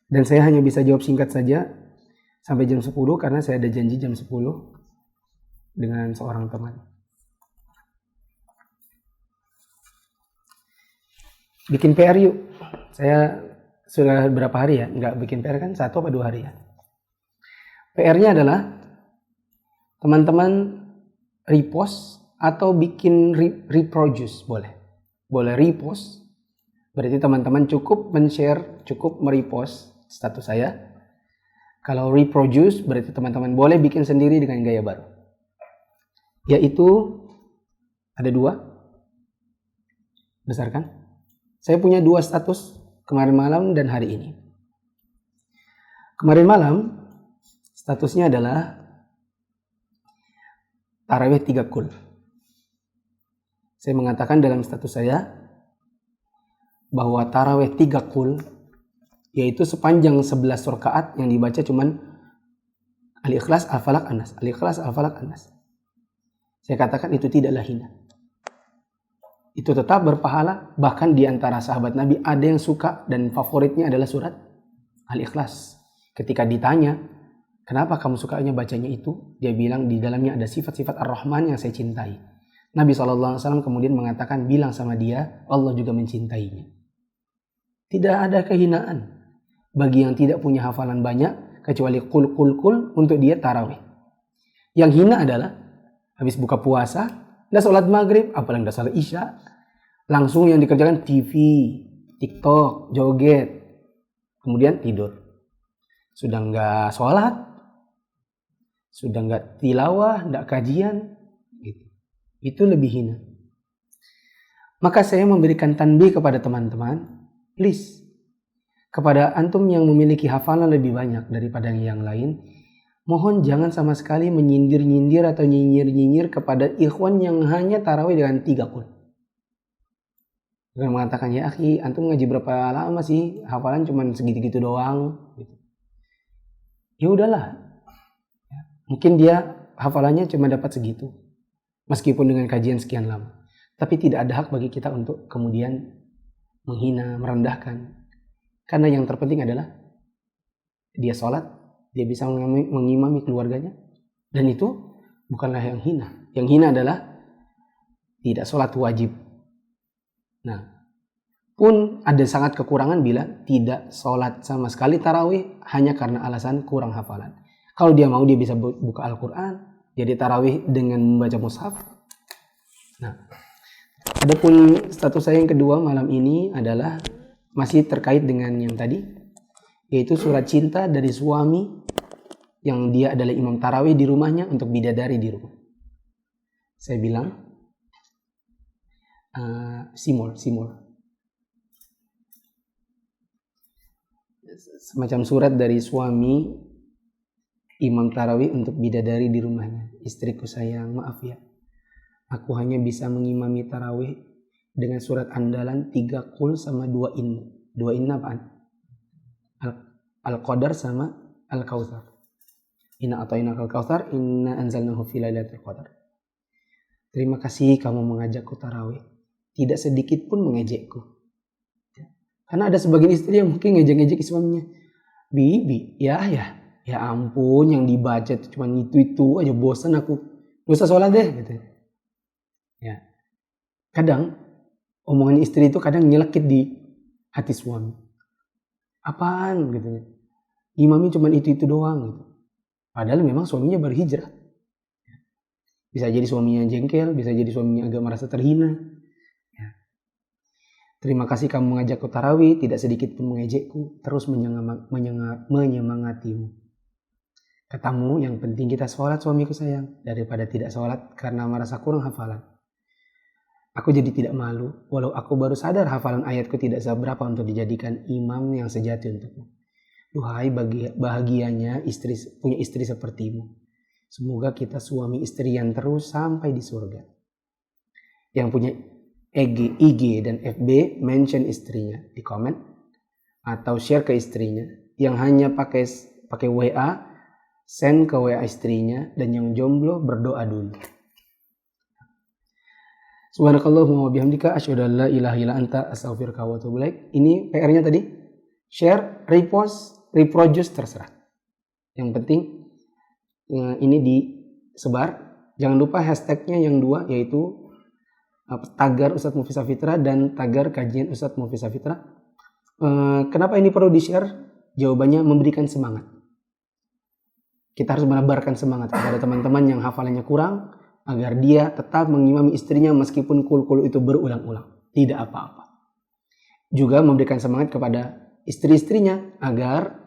Dan saya hanya bisa jawab singkat saja sampai jam 10 karena saya ada janji jam 10 dengan seorang teman. Bikin PR yuk. Saya sudah berapa hari ya? Enggak bikin PR kan 1 atau 2 hari ya. PR-nya adalah teman-teman repost atau bikin reproduce boleh. Boleh repost, berarti teman-teman cukup men-share, cukup merepost status saya. Kalau reproduce, berarti teman-teman boleh bikin sendiri dengan gaya baru. Yaitu, ada 2. Besar kan? Saya punya 2 status, kemarin malam dan hari ini. Kemarin malam, statusnya adalah tarawih 3 kul. Saya mengatakan dalam status saya bahwa tarawih 3 kul yaitu sepanjang 11 rakaat yang dibaca cuman Al-Ikhlas, Al-Falaq, An-Nas. Al-Ikhlas, Al-Falaq, An-Nas. Saya katakan itu tidaklah hina. Itu tetap berpahala, bahkan di antara sahabat Nabi ada yang suka dan favoritnya adalah surat Al-Ikhlas. Ketika ditanya, kenapa kamu sukanya bacanya itu? Dia bilang di dalamnya ada sifat-sifat Ar-Rahman yang saya cintai. Nabi SAW kemudian mengatakan, bilang sama dia, Allah juga mencintainya. Tidak ada kehinaan bagi yang tidak punya hafalan banyak, kecuali kul untuk dia tarawih. Yang hina adalah, habis buka puasa, udah sholat maghrib, apalagi udah sholat isya, langsung yang dikerjakan TV, TikTok, joget, kemudian tidur. Sudah nggak sholat, sudah nggak tilawah, nggak kajian, gitu. Itu lebih hina. Maka saya memberikan tanbih kepada teman-teman, please, kepada antum yang memiliki hafalan lebih banyak daripada yang lain, mohon jangan sama sekali menyindir-nyindir atau nyinyir-nyinyir kepada ikhwan yang hanya tarawih dengan 3 kul. Dengan mengatakan, ya akhi, antum ngaji berapa lama sih? Hafalan cuma segitu-gitu doang. Gitu. Ya udahlah. Mungkin dia hafalannya cuma dapat segitu. Meskipun dengan kajian sekian lama. Tapi tidak ada hak bagi kita untuk kemudian menghina, merendahkan. Karena yang terpenting adalah dia sholat, dia bisa mengimami keluarganya. Dan itu bukanlah yang hina. Yang hina adalah tidak sholat wajib. Nah, pun ada sangat kekurangan bila tidak sholat sama sekali tarawih hanya karena alasan kurang hafalan. Kalau dia mau, dia bisa buka Al-Quran, jadi tarawih dengan membaca mushaf. Nah, adapun status saya yang kedua malam ini adalah masih terkait dengan yang tadi, yaitu surat cinta dari suami yang dia adalah imam tarawih di rumahnya untuk bidadari di rumah. Saya bilang simul semacam surat dari suami imam tarawih untuk bidadari di rumahnya. Istriku sayang, maaf ya, aku hanya bisa mengimami tarawih dengan surat andalan 3 qul sama 2 inna. 2 inna apaan? Al-Qadar sama Al-Kautsar. Inna ata'ina Al-Kautsar, inna anzalnahu fi lailatul qadar. Terima kasih kamu mengajakku tarawih. Tidak sedikit pun mengejekku. Karena ada sebagian istri yang mungkin ngejek-ngejek suaminya. Bibi, ya ampun, yang dibaca cuma itu aja, bosan aku. Gak usah sholat deh gitu. Ya. Kadang omongan istri itu kadang nyelekit di hati suami. Apaan gitu. Imamnya cuma itu doang gitu. Padahal memang suaminya berhijrah. Bisa jadi suaminya jengkel, bisa jadi suaminya agak merasa terhina. Ya. Terima kasih kamu mengajakku tarawih, tidak sedikit pun mengejekku, terus menyemangatimu. Katamu, yang penting kita sholat suamiku sayang, daripada tidak sholat karena merasa kurang hafalan. Aku jadi tidak malu, walau aku baru sadar hafalan ayatku tidak seberapa untuk dijadikan imam yang sejati untukmu. Duhai bahagianya punya istri sepertimu. Semoga kita suami istrian terus sampai di surga. Yang punya IG dan FB, mention istrinya di komen atau share ke istrinya. Yang hanya pakai WA, send ke WA istrinya. Dan yang jomblo berdoa dulu. Subhanakallahumma wa bihamdika asyhadu an la ilaha illa anta astaghfiruka wa atubu ilaik. Ini PR-nya tadi. Share, repost, reproduce, terserah. Yang penting ini disebar. Jangan lupa hashtagnya yang 2, yaitu tagar Ustadz Mufti Safitra dan tagar kajian Ustadz Mufti Safitra. Kenapa ini perlu di-share? Jawabannya memberikan semangat. Kita harus menebarkan semangat kepada teman-teman yang hafalannya kurang, agar dia tetap mengimami istrinya meskipun kul-kul itu berulang-ulang. Tidak apa-apa. Juga memberikan semangat kepada istri-istrinya agar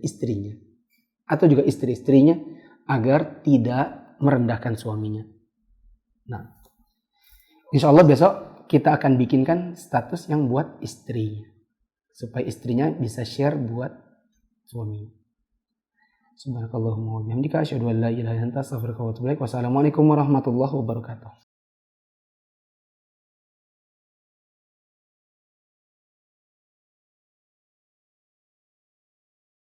istrinya atau juga istri-istrinya agar tidak merendahkan suaminya. Nah, insya Allah besok kita akan bikinkan status yang buat istrinya, supaya istrinya bisa share buat suaminya. Subhanakallahumma wa bihamdika asyhadu an la ilaha illa anta astaghfiruka wa atubu ilaik. Wassalamualaikum warahmatullahi wabarakatuh.